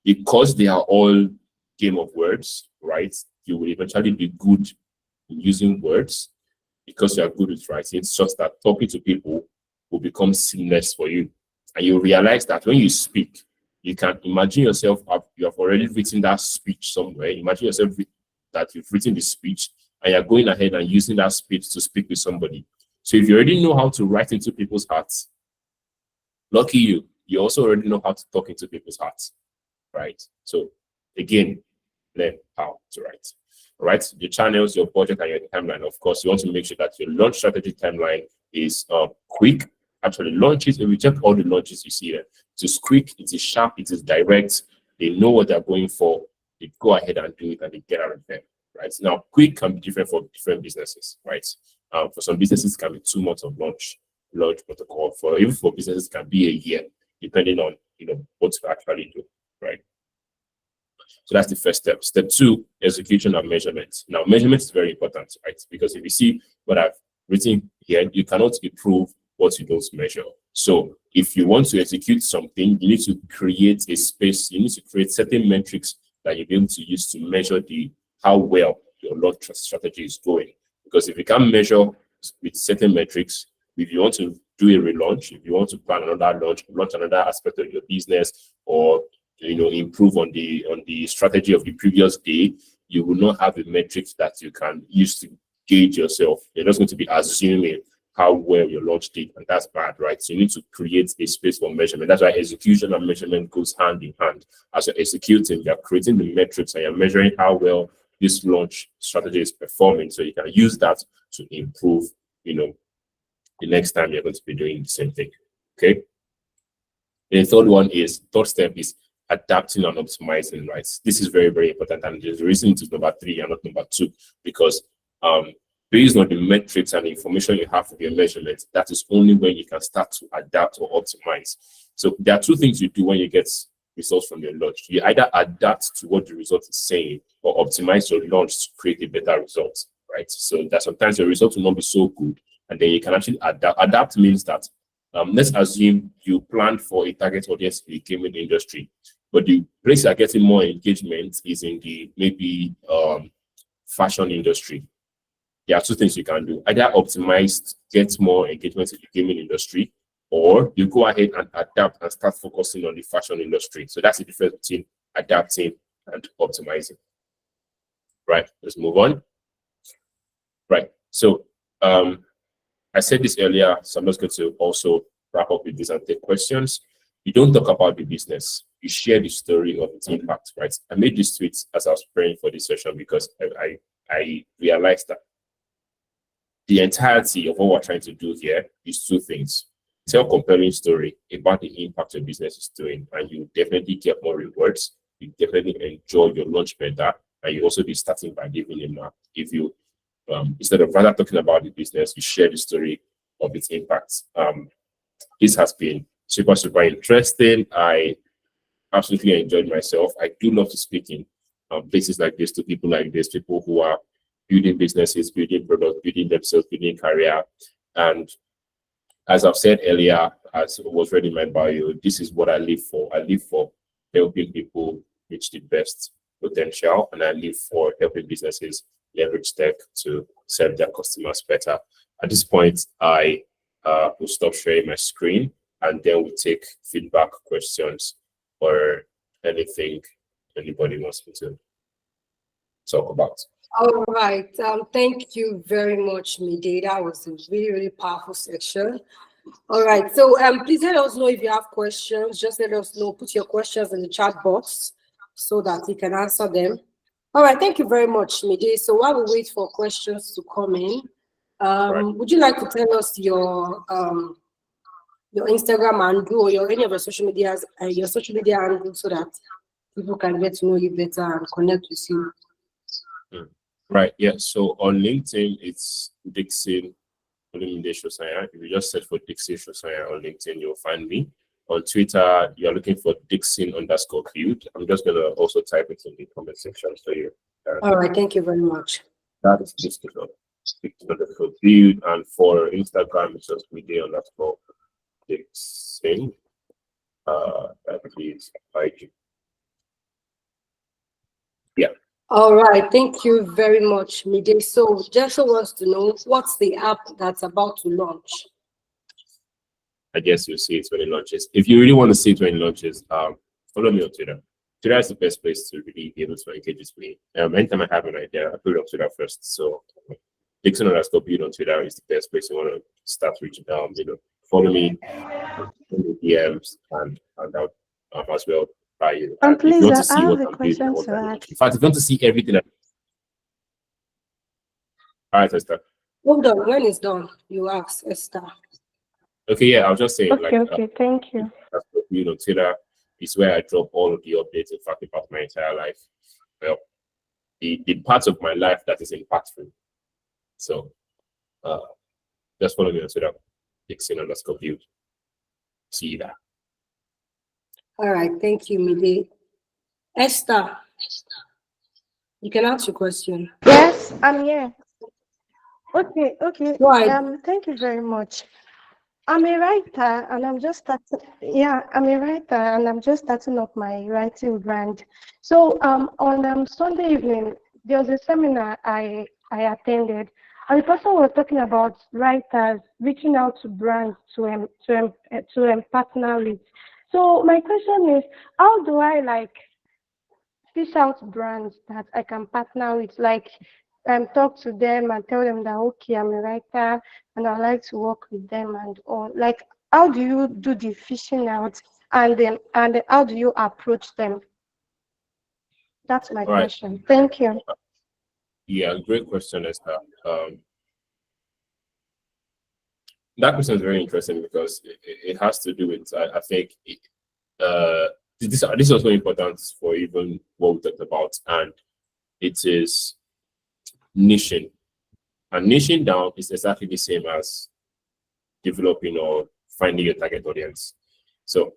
because they are all game of words, right? You will eventually be good in using words because you are good with writing, such that talking to people will become seamless for you. And you realize that when you speak, you can imagine yourself, you have already written that speech somewhere. Imagine yourself that you've written the speech and you're going ahead and using that speech to speak with somebody. So if you already know how to write into people's hearts, lucky you, you also already know how to talk into people's hearts, right? So again, learn how to write. All right, your channels, your budget, and your timeline. Of course, you want to make sure that your launch strategy timeline is quick. Actually, launches, if you check all the launches you see there, it is quick, it is sharp, it is direct. They know what they're going for. They go ahead and do it, and they get out of there. Right now, quick can be different for different businesses. Right, for some businesses, it can be 2 months of launch protocol. For even for businesses, it can be a year, depending on what to actually do. Right. So that's the first step. Step 2, execution and measurement. Now, measurement is very important, right? Because if you see what I've written here, you cannot improve what you don't measure. So if you want to execute something, you need to create a space. You need to create certain metrics that you'll be able to use to measure how well your launch strategy is going. Because if you can't measure with certain metrics, if you want to do a relaunch, if you want to plan another launch another aspect of your business, or improve on the strategy of the previous day, you will not have a metric that you can use to gauge yourself. You're just going to be assuming how well your launch did, and that's bad, right? So you need to create a space for measurement. That's why execution and measurement goes hand in hand. As you're executing, you're creating the metrics and you're measuring how well this launch strategy is performing, so you can use that to improve, the next time you're going to be doing the same thing. Okay. The third step is adapting and optimizing, right? This is very, very important. And there's a reason it is number 3 and not number 2, because based on the metrics and the information you have for your measurements, that is only when you can start to adapt or optimize. So there are 2 things you do when you get results from your launch. You either adapt to what the result is saying or optimize your launch to create a better result, right? So that sometimes your results will not be so good, and then you can actually adapt. Adapt means that let's assume you planned for a target audience in the gaming industry, but the place you're getting more engagement is in the maybe fashion industry. There are 2 things you can do. Either optimize, get more engagement in the gaming industry, or you go ahead and adapt and start focusing on the fashion industry. So that's the difference between adapting and optimizing. Right, let's move on. Right, so I said this earlier, so I'm just going to also wrap up with this and take questions. You don't talk about the business. You share the story of its impact, right? I made this tweet as I was preparing for this session because I realized that the entirety of what we're trying to do here is 2 things. Tell a compelling story about the impact your business is doing, and you definitely get more rewards. You definitely enjoy your launch better, and you also be starting by giving a mark. If you instead of rather talking about the business, you share the story of its impacts. This has been super, super interesting. I absolutely enjoyed myself. I do love to speak in places like this to people like this, people who are building businesses, building products, building themselves, building career. And as I've said earlier, as was read in my bio, this is what I live for. I live for helping people reach the best potential, and I live for helping businesses leverage tech to serve their customers better. At this point, I will stop sharing my screen, and then we'll take feedback, questions, or anything anybody wants me to talk about.
All right. Thank you very much, Mide. That was a really, really powerful section. All right. So please let us know if you have questions. Just let us know. Put your questions in the chat box so that we can answer them. All right. Thank you very much, Mide. So while we wait for questions to come in, would you like to tell us your Instagram handle or any of your social medias, your social media handle, so that people can get to know you better and connect with you?
Right. Yeah. So on LinkedIn, it's Dickson Sosanya. If you just search for Dickson Sosanya on LinkedIn, you'll find me. On Twitter, you're looking for Dickson_build. I'm just gonna also type it in the comment section so you.
All right. Thank you very much.
That is Dickson_build, and for Instagram, it's just Dickson. That is IG. Yeah.
All right, thank you very much, Mide. So Jessa wants to know what's the app that's about to launch.
I guess you'll see it when it launches. If you really want to see it when it launches, follow me on Twitter. Twitter is the best place to really be able to engage with me. Anytime I have an idea, I put it on Twitter first. So Dickson underscore build on Twitter is the best place you want to start reaching down. Follow me in the DMs and out as well by you.
And
And if you
please,
want to
I
see
have
what
a
I'm building,
question
what
to
I'm doing.
ask.
In fact, if you want to see everything, all right, Esther.
Hold on, when it's done, you ask Esther.
Okay, yeah, I'll just say
Okay, thank you.
that's what Twitter is where I drop all of the updates, in fact, about my entire life. Well, the parts of my life that is impactful. So just follow me on Twitter, Dickson underscore build. See you there.
All right, thank you, Mide. Esther, you can ask your question.
Yes, I'm here. Okay.
Why?
Thank you very much. I'm a writer and I'm just starting. Yeah, I'm a writer and I'm just starting up my writing brand. So on Sunday evening there was a seminar I attended, and the person was talking about writers reaching out to brands to partner with. So my question is, how do I fish out brands that I can partner with, talk to them and tell them that okay, I'm a writer and I like to work with them and all. Like, how do you do the fishing out, and how do you approach them? That's my
All right.
question. Thank you.
Yeah, great question, Esther. That question is very interesting because it has to do with, I think, this was very important for even what we talked about, and it is niching. And niching down is exactly the same as developing or finding your target audience. So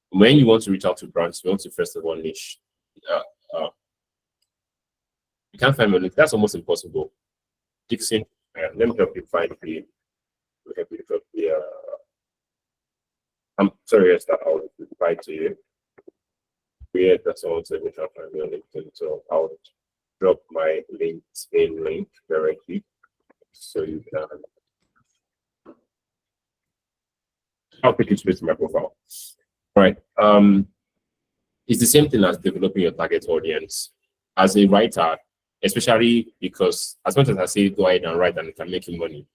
when you want to reach out to brands, you want to first of all niche. You can't find money. That's almost impossible. Dickson, let me help you find the. Help you drop the. I'm sorry, Esther. I'll reply to you. Yeah, that's all. So we can find me on LinkedIn. So I'll drop my LinkedIn link directly, so you can. I'll take you straight to my profile. All right. It's the same thing as developing your target audience. As a writer, especially because as much as I say go ahead and write and it can make you money,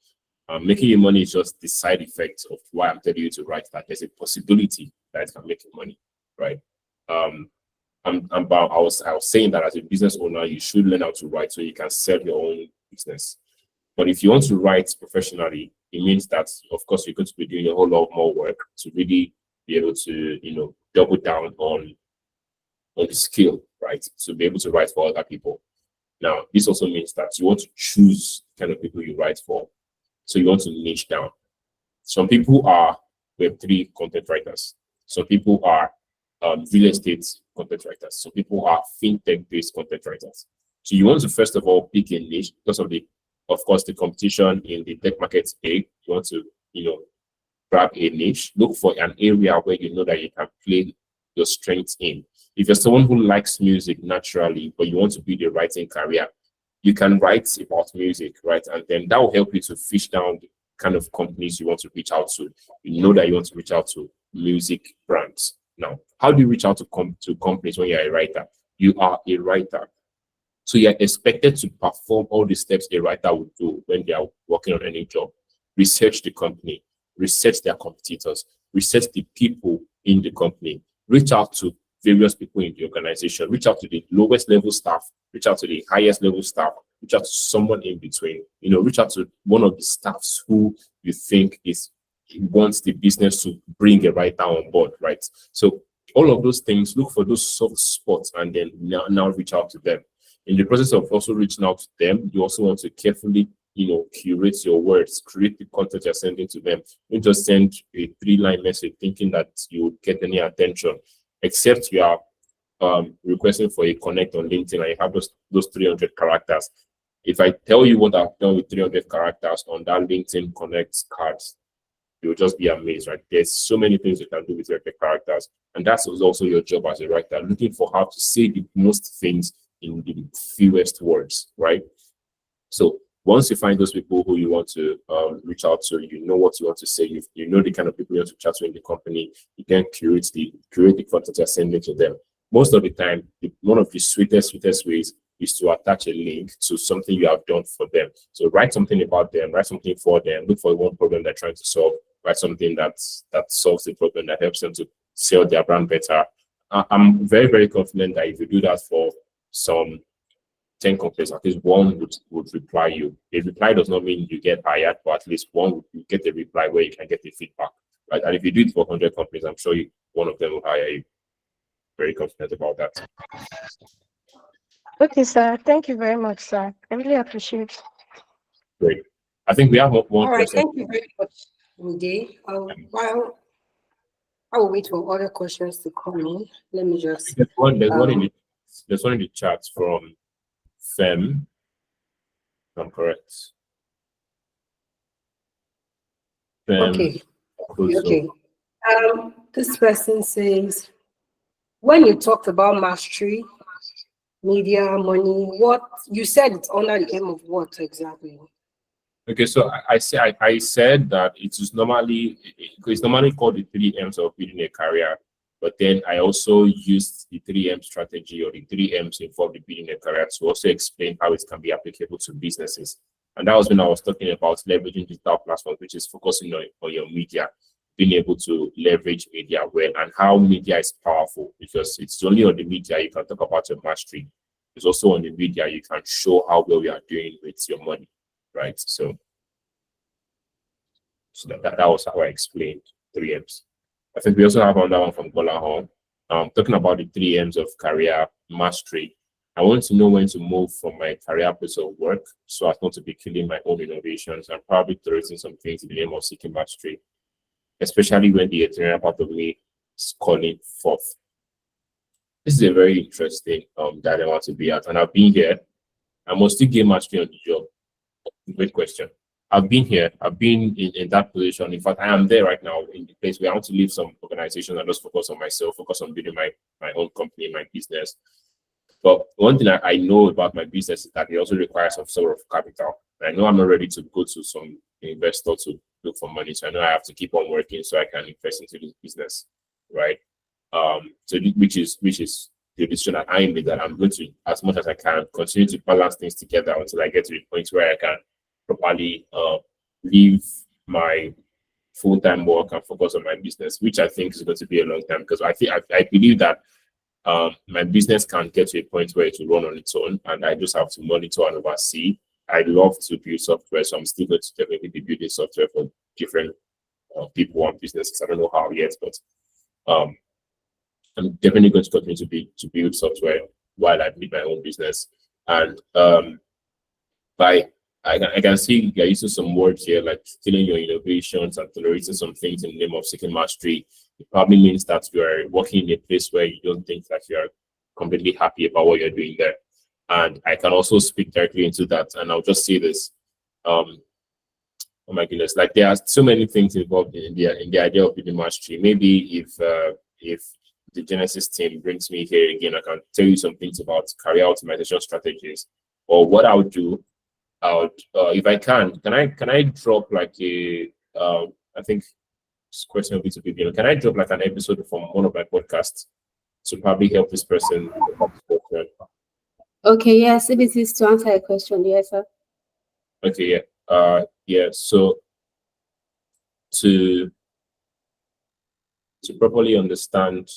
making you money is just the side effect of why I'm telling you to write, that there's a possibility that it can make you money, right? I was saying that as a business owner, you should learn how to write so you can sell your own business. But if you want to write professionally, it means that, of course, you're going to be doing a whole lot more work to really be able to, double down on the skill, right? To be able to write for other people. Now, this also means that you want to choose the kind of people you write for. So you want to niche down. Some people are Web3 content writers. Some people are real estate content writers. Some people are fintech-based content writers. So you want to first of all pick a niche because of course, the competition in the tech market is big. You want to, grab a niche. Look for an area where you know that you can play your strengths in. If you're someone who likes music naturally, but you want to build a writing career, you can write about music, right? And then that will help you to fish down the kind of companies you want to reach out to. You know that you want to reach out to music brands. Now, how do you reach out to companies when you're a writer? You are a writer. So you're expected to perform all the steps a writer would do when they are working on any job. Research the company, research their competitors, research the people in the company, reach out to various people in the organization, reach out to the lowest level staff, reach out to the highest level staff, reach out to someone in between, reach out to one of the staffs who you think wants the business to bring a writer on board, right? So all of those things, look for those soft spots and then now reach out to them. In the process of also reaching out to them, you also want to carefully, curate your words, create the content you're sending to them. Don't just send a 3-line message thinking that you will get any attention, except you are requesting for a connect on LinkedIn and you have those 300 characters. If I tell you what I've done with 300 characters on that LinkedIn connect cards, you'll just be amazed, right? There's so many things you can do with your characters. And that's also your job as a writer, looking for how to say the most things in the fewest words, right? So once you find those people who you want to reach out to, you know what you want to say, you know the kind of people you want to chat to in the company, you can curate the content you're sending to them. Most of the time, one of the sweetest ways is to attach a link to something you have done for them. So write something about them, write something for them, look for one problem they're trying to solve, write something that solves the problem, that helps them to sell their brand better. I'm very, very confident that if you do that for some 10 companies, at least one would reply you. A reply does not mean you get hired, but at least one you get a reply where you can get the feedback. Right? And if you do it for 100 companies, I'm sure one of them will hire you. Very confident about that.
Okay, sir. Thank you very much, sir. I really appreciate it.
Great. I think we have one
All right,
question.
thank you very much, Mide. While I will wait for other questions to come in, let me just.
There's one in the chat from Fem. If I'm correct. Fem.
Okay. Okay. This person says, when you talked about mastery, media, money, what you said it's under the aim of what exactly?
Okay, so I said that it's normally called the 3 M's of building a career, but then I also used the 3M strategy or the 3 M's involved in building a career to also explain how it can be applicable to businesses. And that was when I was talking about leveraging digital platforms, which is focusing on your media, being able to leverage media well, and how media is powerful, because it's only on the media you can talk about your mastery. It's also on the media you can show how well you are doing with your money. Right, so that was how I explained 3 M's. I think we also have another one from Gola Hall, talking about the 3 M's of career mastery. I want to know when to move from my career place of work so as not to be killing my own innovations and probably throwing some things in the name of seeking mastery, especially when the eternal part of me is calling forth. This is a very interesting dilemma to be at, and I've been here. I must still gain mastery on the job. Great question. I've been here. I've been in that position. In fact, I am there right now in the place where I want to leave some organization and just focus on myself, focus on building my own company, my business. But one thing I know about my business is that it also requires some sort of capital. I know I'm not ready to go to some investor to look for money. So I know I have to keep on working so I can invest into this business, right? So which is the decision that I made, that I'm going to, as much as I can, continue to balance things together until I get to the point where I can properly leave my full-time work and focus on my business, which I think is going to be a long time, because I believe that my business can get to a point where it will run on its own, and I just have to monitor and oversee. I love to build software, so I'm still going to definitely be building software for different people and businesses. I don't know how yet, but I'm definitely going to continue to build software while I build my own business. And I can see you're using some words here like stealing your innovations and tolerating some things in the name of seeking mastery. It probably means that you are working in a place where you don't think that you are completely happy about what you're doing there. And I can also speak directly into that. And I'll just say this. Oh my goodness, like there are so many things involved in the idea of building mastery. Maybe if the Genesis team brings me here again, I can tell you some things about career optimization strategies, or what I would do. If I can I drop like a I think this question will be to begin. Can I drop like an episode from one of my podcasts to probably help this person?
Okay, yes, if it is to answer a question, yes, sir.
Okay, yeah. So to properly understand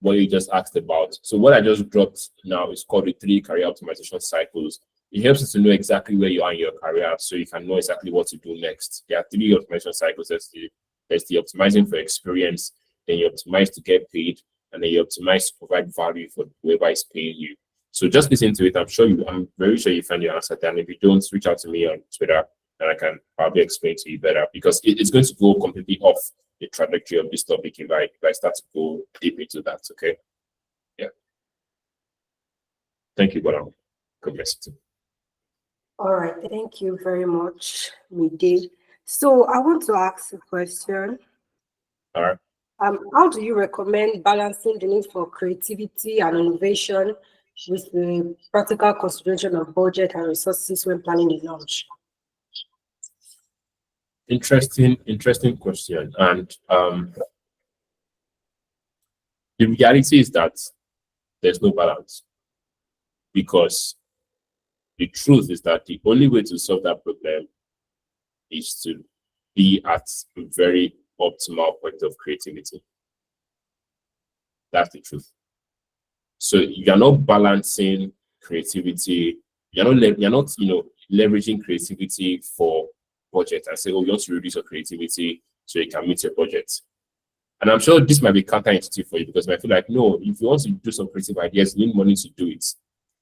what you just asked about. So what I just dropped now is called the 3 career optimization cycles. It helps us to know exactly where you are in your career, so you can know exactly what to do next. There are 3 optimization cycles. There's the optimizing for experience, then you optimize to get paid, and then you optimize to provide value for whoever is paying you. So just listen to it. I'm very sure you find your answer there. And if you don't, reach out to me on Twitter, and I can probably explain to you better, because it's going to go completely off the trajectory of this topic if I start to go deep into that. Okay. Yeah. Thank you, Bola. God bless you.
All right, thank you very much, Mide. So I want to ask a question.
All right.
How do you recommend balancing the need for creativity and innovation with the practical consideration of budget and resources when planning a launch?
Interesting question. And the reality is that there's no balance, because the truth is that the only way to solve that problem is to be at a very optimal point of creativity. That's the truth. So you're not balancing creativity. You're not leveraging creativity for budget and say, oh, you want to reduce your creativity so you can meet your budget. And I'm sure this might be counterintuitive for you, because I feel like, no, if you want to do some creative ideas, you need money to do it.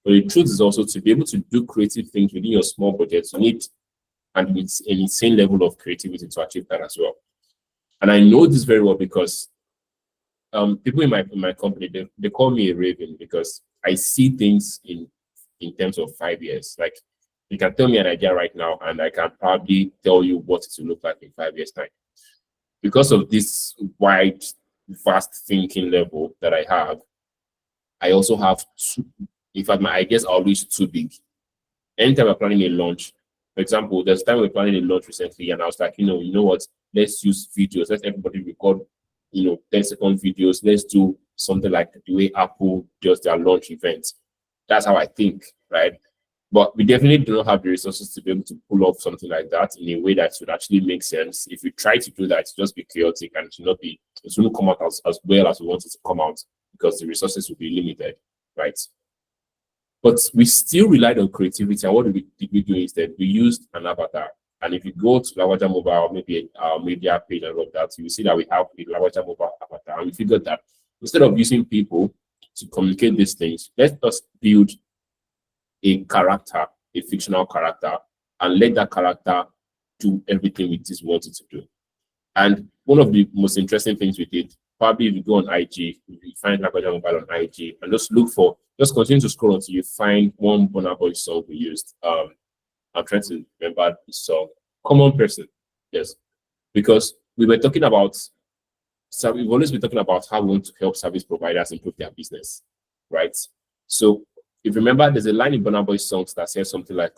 But the truth is also, to be able to do creative things within your small budget, you need an insane level of creativity to achieve that as well. And I know this very well because people in my company, they call me a raven, because I see things in terms of 5 years. Like, you can tell me an idea right now, and I can probably tell you what it will look like in 5 years' time. Because of this wide, vast thinking level that I have, I also have in fact, my ideas are always too big. Anytime we're planning a launch, for example, there's time we're planning a launch recently, and I was like, you know what? Let's use videos. Let everybody record, 10-second videos. Let's do something like the way Apple does their launch events. That's how I think, right? But we definitely do not have the resources to be able to pull off something like that in a way that would actually make sense. If we try to do that, it will just be chaotic, and it won't come out as well as we want it to come out, because the resources will be limited, right? But we still relied on creativity, and what did we do instead? We used an avatar. And if you go to Lawaja Mobile, maybe our media page and all of that, you will see that we have a Lawaja Mobile avatar. And we figured that instead of using people to communicate these things, let us build a character, a fictional character, and let that character do everything we just wanted to do. And one of the most interesting things we did, probably if you go on IG, if you find Lawaja Mobile on IG, and just continue to scroll until you find one Burna Boy song we used. I'm trying to remember the song. Common Person. Yes. Because we've always been talking about how we want to help service providers improve their business, right? So if you remember, there's a line in Burna Boy songs that says something like,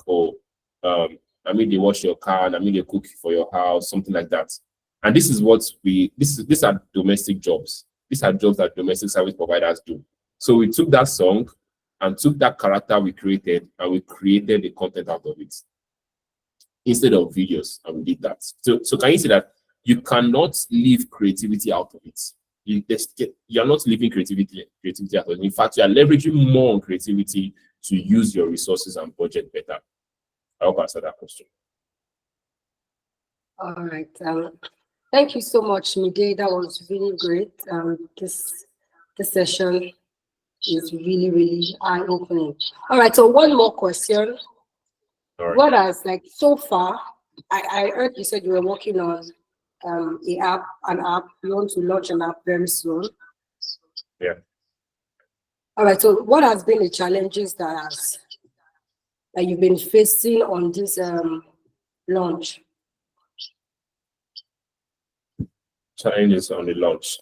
I mean, they wash your car, and I mean, they cook for your house, something like that. And this is what these are domestic jobs. These are jobs that domestic service providers do. So we took that song and took that character we created, and we created the content out of it instead of videos, and we did that. So can you see that you cannot leave creativity out of it? You're not leaving creativity out of it. In fact, you are leveraging more on creativity to use your resources and budget better. I hope I answered that question.
All right. Thank you so much, Mide. That was really great. This session is really, really eye-opening. All right. So one more question.
All right.
What has, like, so far, I heard you said you were working on an app. You want to launch an app very soon.
Yeah.
All right. So what has been the challenges that you've been facing on this launch?
Challenges on the launch.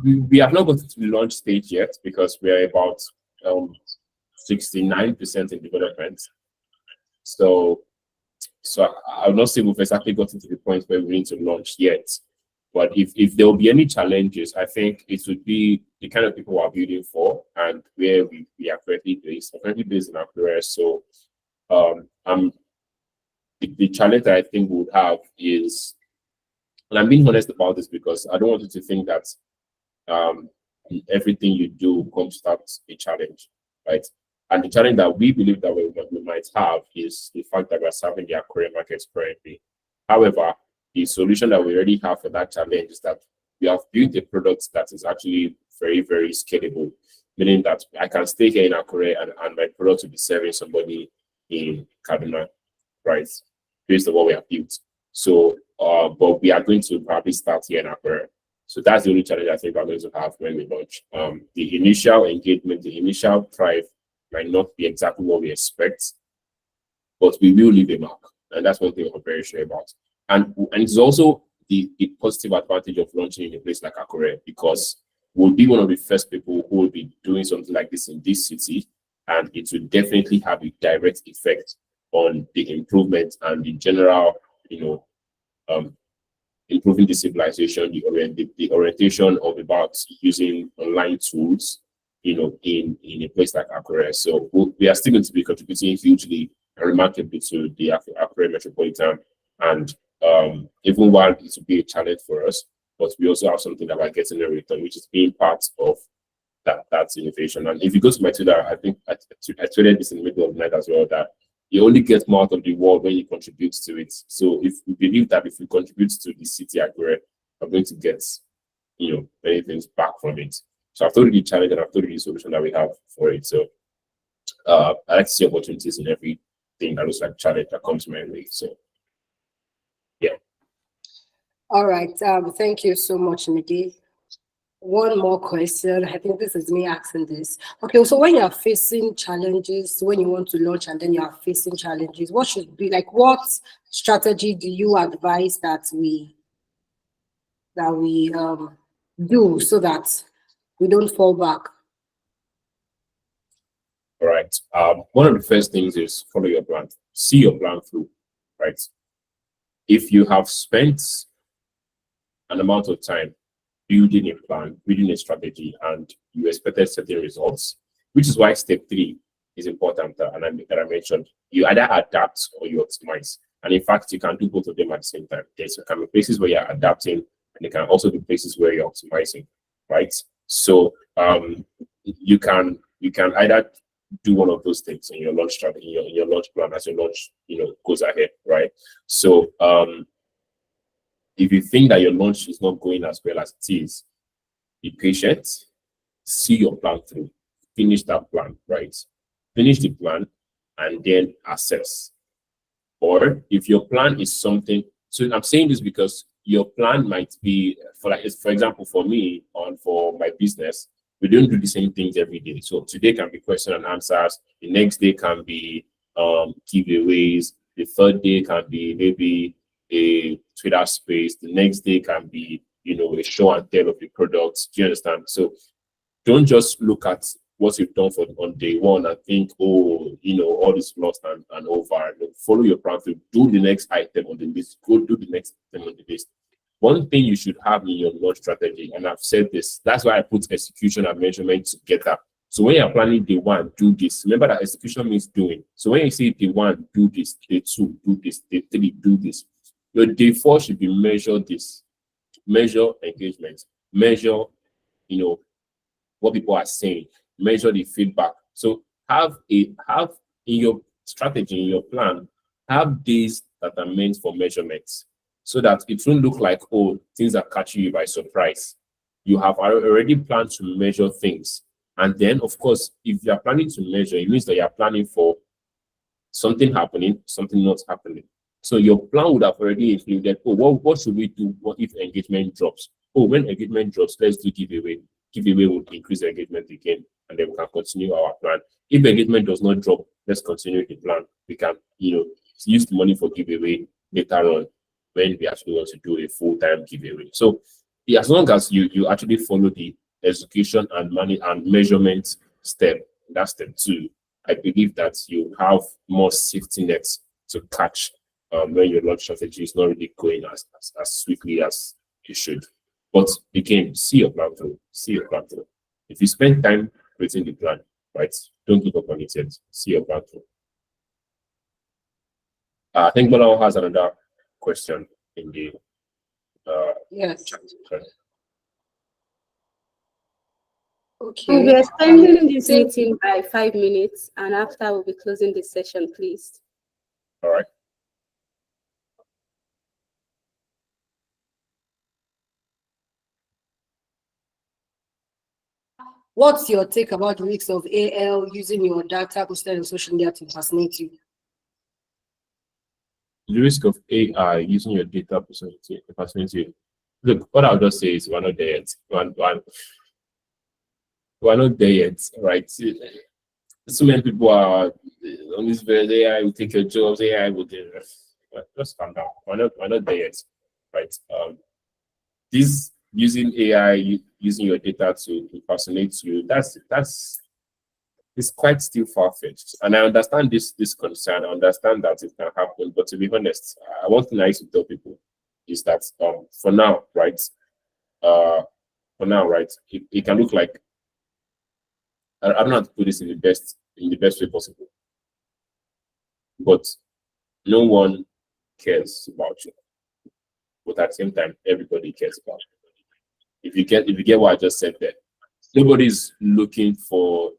We have not gotten to the launch stage yet, because we are about 69% in development. So I would not say we've exactly gotten to the point where we need to launch yet. But if there will be any challenges, I think it would be the kind of people we are building for, and where we are currently based. We're currently based in Accra. So the challenge that I think we would have is, and I'm being honest about this because I don't want you to think that everything you do comes without a challenge, right? And the challenge that we believe that we might have is the fact that we're serving the Korean markets currently. However, the solution that we already have for that challenge is that we have built a product that is actually very, very scalable, meaning that I can stay here in Akure and my product will be serving somebody in Kaduna, right? Based on what we have built. So, but we are going to probably start here in Akure. So that's the only challenge I think we're going to have when we launch. The initial engagement, the initial thrive might not be exactly what we expect, but we will leave a mark. And that's one thing I'm very sure about. And it's also the positive advantage of launching in a place like Akure, because we'll be one of the first people who will be doing something like this in this city, and it will definitely have a direct effect on the improvement and the general, improving the civilization, the orientation of about using online tools, in a place like Akure. So we are still going to be contributing hugely and remarkably to the Akure metropolitan. And even while it will be a challenge for us, but we also have something that we're getting a return, which is being part of that's innovation. And if you go to my Twitter, I think I tweeted this in the middle of the night as well, that you only get more out of the world when you contribute to it. So if we believe that if we contribute to the city Akure, we're going to get, many things back from it. So I've told you the challenge and I've told you the solution that we have for it. So I like to see opportunities in everything that looks like challenge that comes my way. So yeah.
All right. Thank you so much, Midi. One more question. I think this is me asking this. Okay, so when you're facing challenges, when you want to launch and then you are facing challenges, what should be like, what strategy do you advise that we do so that we don't fall back?
All right. One of the first things is follow your plan. See your plan through, right? If you have spent an amount of time building a plan, building a strategy, and you expected certain results, which is why step 3 is important, that I mentioned. You either adapt or you optimize. And in fact, you can do both of them at the same time. There's can be places where you're adapting, and there can also be places where you're optimizing, right? So you can either do one of those things in your launch strategy, in your launch plan as your launch, goes ahead, right? So if you think that your launch is not going as well as it is, be patient, see your plan through, finish that plan, right? Finish the plan and then assess. Or if your plan is something, so I'm saying this because your plan might be, for example, for me, for my business, we don't do the same things every day. So today can be question and answers, the next day can be giveaways, the third day can be maybe a Twitter space, the next day can be, a show and tell of the products. Do you understand? So don't just look at what you've done on day one and think, oh, all is lost and over. Follow your plan to do the next item on the list. Go do the next item on the list. One thing you should have in your launch strategy, and I've said this, that's why I put execution and measurement together. So when you're planning day 1, do this. Remember that execution means doing. So when you say day 1, do this, day 2, do this, day 3, do this. Your day 4 should be measure this. Measure engagement. Measure, what people are saying. Measure the feedback. So have in your strategy, in your plan, have days that are meant for measurements, so that it won't look like, oh, things are catching you by surprise. You have already planned to measure things. And then, of course, if you are planning to measure, it means that you are planning for something happening, something not happening. So your plan would have already included, oh, what should we do? What if engagement drops? Oh, when engagement drops, let's do giveaway. Giveaway will increase engagement again, and then we can continue our plan. If engagement does not drop, let's continue the plan. We can, use the money for giveaway later on when we actually want to do a full-time giveaway. So as long as you actually follow the execution and money and measurement step, that's step 2, I believe that you have more safety nets to catch when your launch strategy is not really going as swiftly as it should. But again, see your plan through. See your plan through. If you spend time creating the plan, right, don't give up on it yet. See your plan through. I think Bola has another question in the
Yes.
chat. Sorry.
Okay.
We'll be extending this meeting by 5 minutes, and after we'll be closing the session, please.
All right.
What's your take about the risks of AL using your data posted on social media to impersonate you?
The risk of AI using your data personality. Look, what I'll just say is we're not there yet. We're not there yet, right? So many people are on this very AI will take your jobs, AI will do. Just calm down. We're not there yet, right? This using AI, using your data to impersonate you, that's it's quite still far-fetched. And I understand this concern. I understand that it can happen, but to be honest, one thing I used to tell people is that for now, right? It can look like I don't know how to put this in the best way possible, but no one cares about you. But at the same time, everybody cares about you. If you get what I just said there, nobody's looking for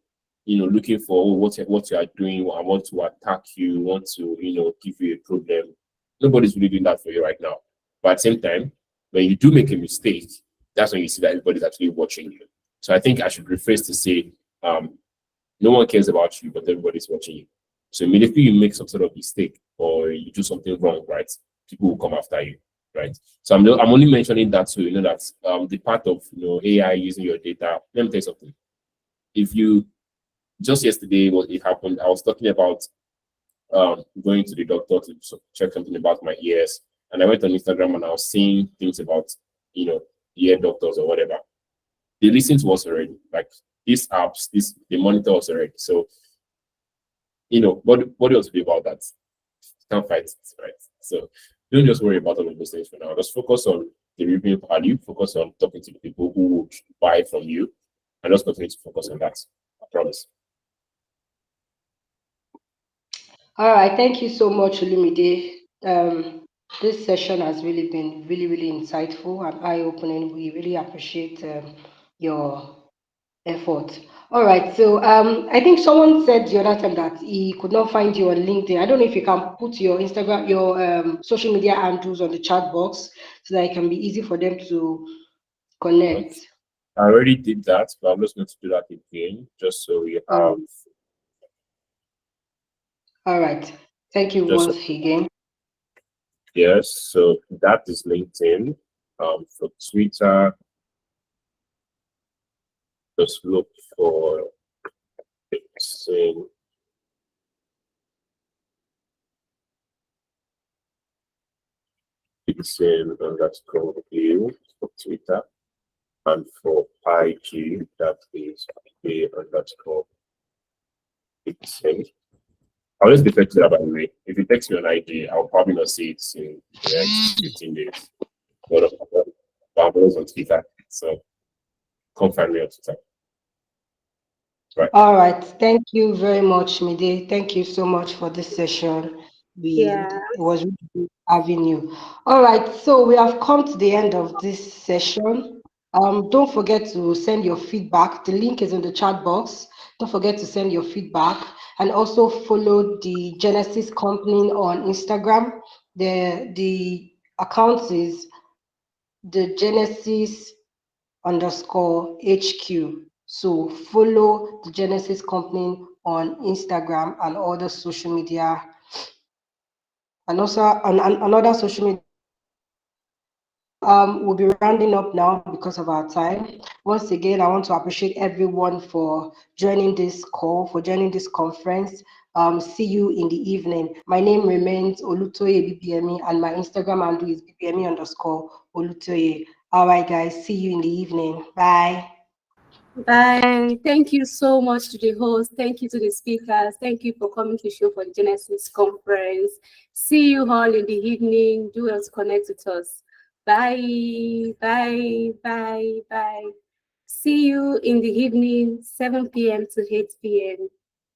what you are doing. I want to attack you, want to give you a problem. Nobody's really doing that for you right now. But at the same time, when you do make a mistake, that's when you see that everybody's actually watching you. So I think I should rephrase to say, no one cares about you, but everybody's watching you. So immediately you make some sort of mistake or you do something wrong, right? People will come after you, right? So I'm only mentioning that so you know that the part of AI using your data. Let me tell you something. If you just yesterday what it happened, I was talking about going to the doctor to check something about my ears, and I went on Instagram and I was seeing things about ear doctors or whatever. They listen to us already, like these apps, they monitor us already. So what else to do about that? Can't fight it, right? So don't just worry about all of those things for now. Just focus on the revenue value, focus on talking to the people who would buy from you, and just continue to focus on that. I promise.
All right, thank you so much, Olumide. This session has really been really insightful and eye-opening. We really appreciate your effort. All right, so I think someone said the other time that he could not find you on LinkedIn. I don't know if you can put your Instagram, your social media handles on the chat box so that it can be easy for them to connect.
I already did that, but I'm just going to do that again, just so we have.
All right, thank you
Just
once again.
yes, so that is LinkedIn. For Twitter, just look for Dickson. Dickson underscore view for Twitter. And for IG, that is a underscore Dickson. I'll just defect that, by the way. If you text me on IG, I'll probably not see it in the next 15 days. But I'm always on Twitter, so come find me on Twitter. Right.
All right. Thank you very much, Mide. Thank you so much for this session. It was really good having you. All right. So we have come to the end of this session. Don't forget to send your feedback. The link is in the chat box. Don't forget to send your feedback and also follow the Genesis Company on Instagram. The account is the Genesis underscore HQ. So follow the Genesis Company on Instagram and other social media, and also on another social media. We'll be rounding up now because of our time. Once again, I want to appreciate everyone for joining this call, for joining this conference. See you in the evening. My name remains Olutoye BBME, and my Instagram handle is BBME underscore Olutoye. All right, guys. See you in the evening. Bye.
Bye. Thank you so much to the host. Thank you to the speakers. Thank you for coming to show for the Genesis conference. See you all in the evening. Do well to connect with us. Bye. Bye. Bye. Bye. See you in the evening, 7 p.m. to 8 p.m.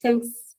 Thanks.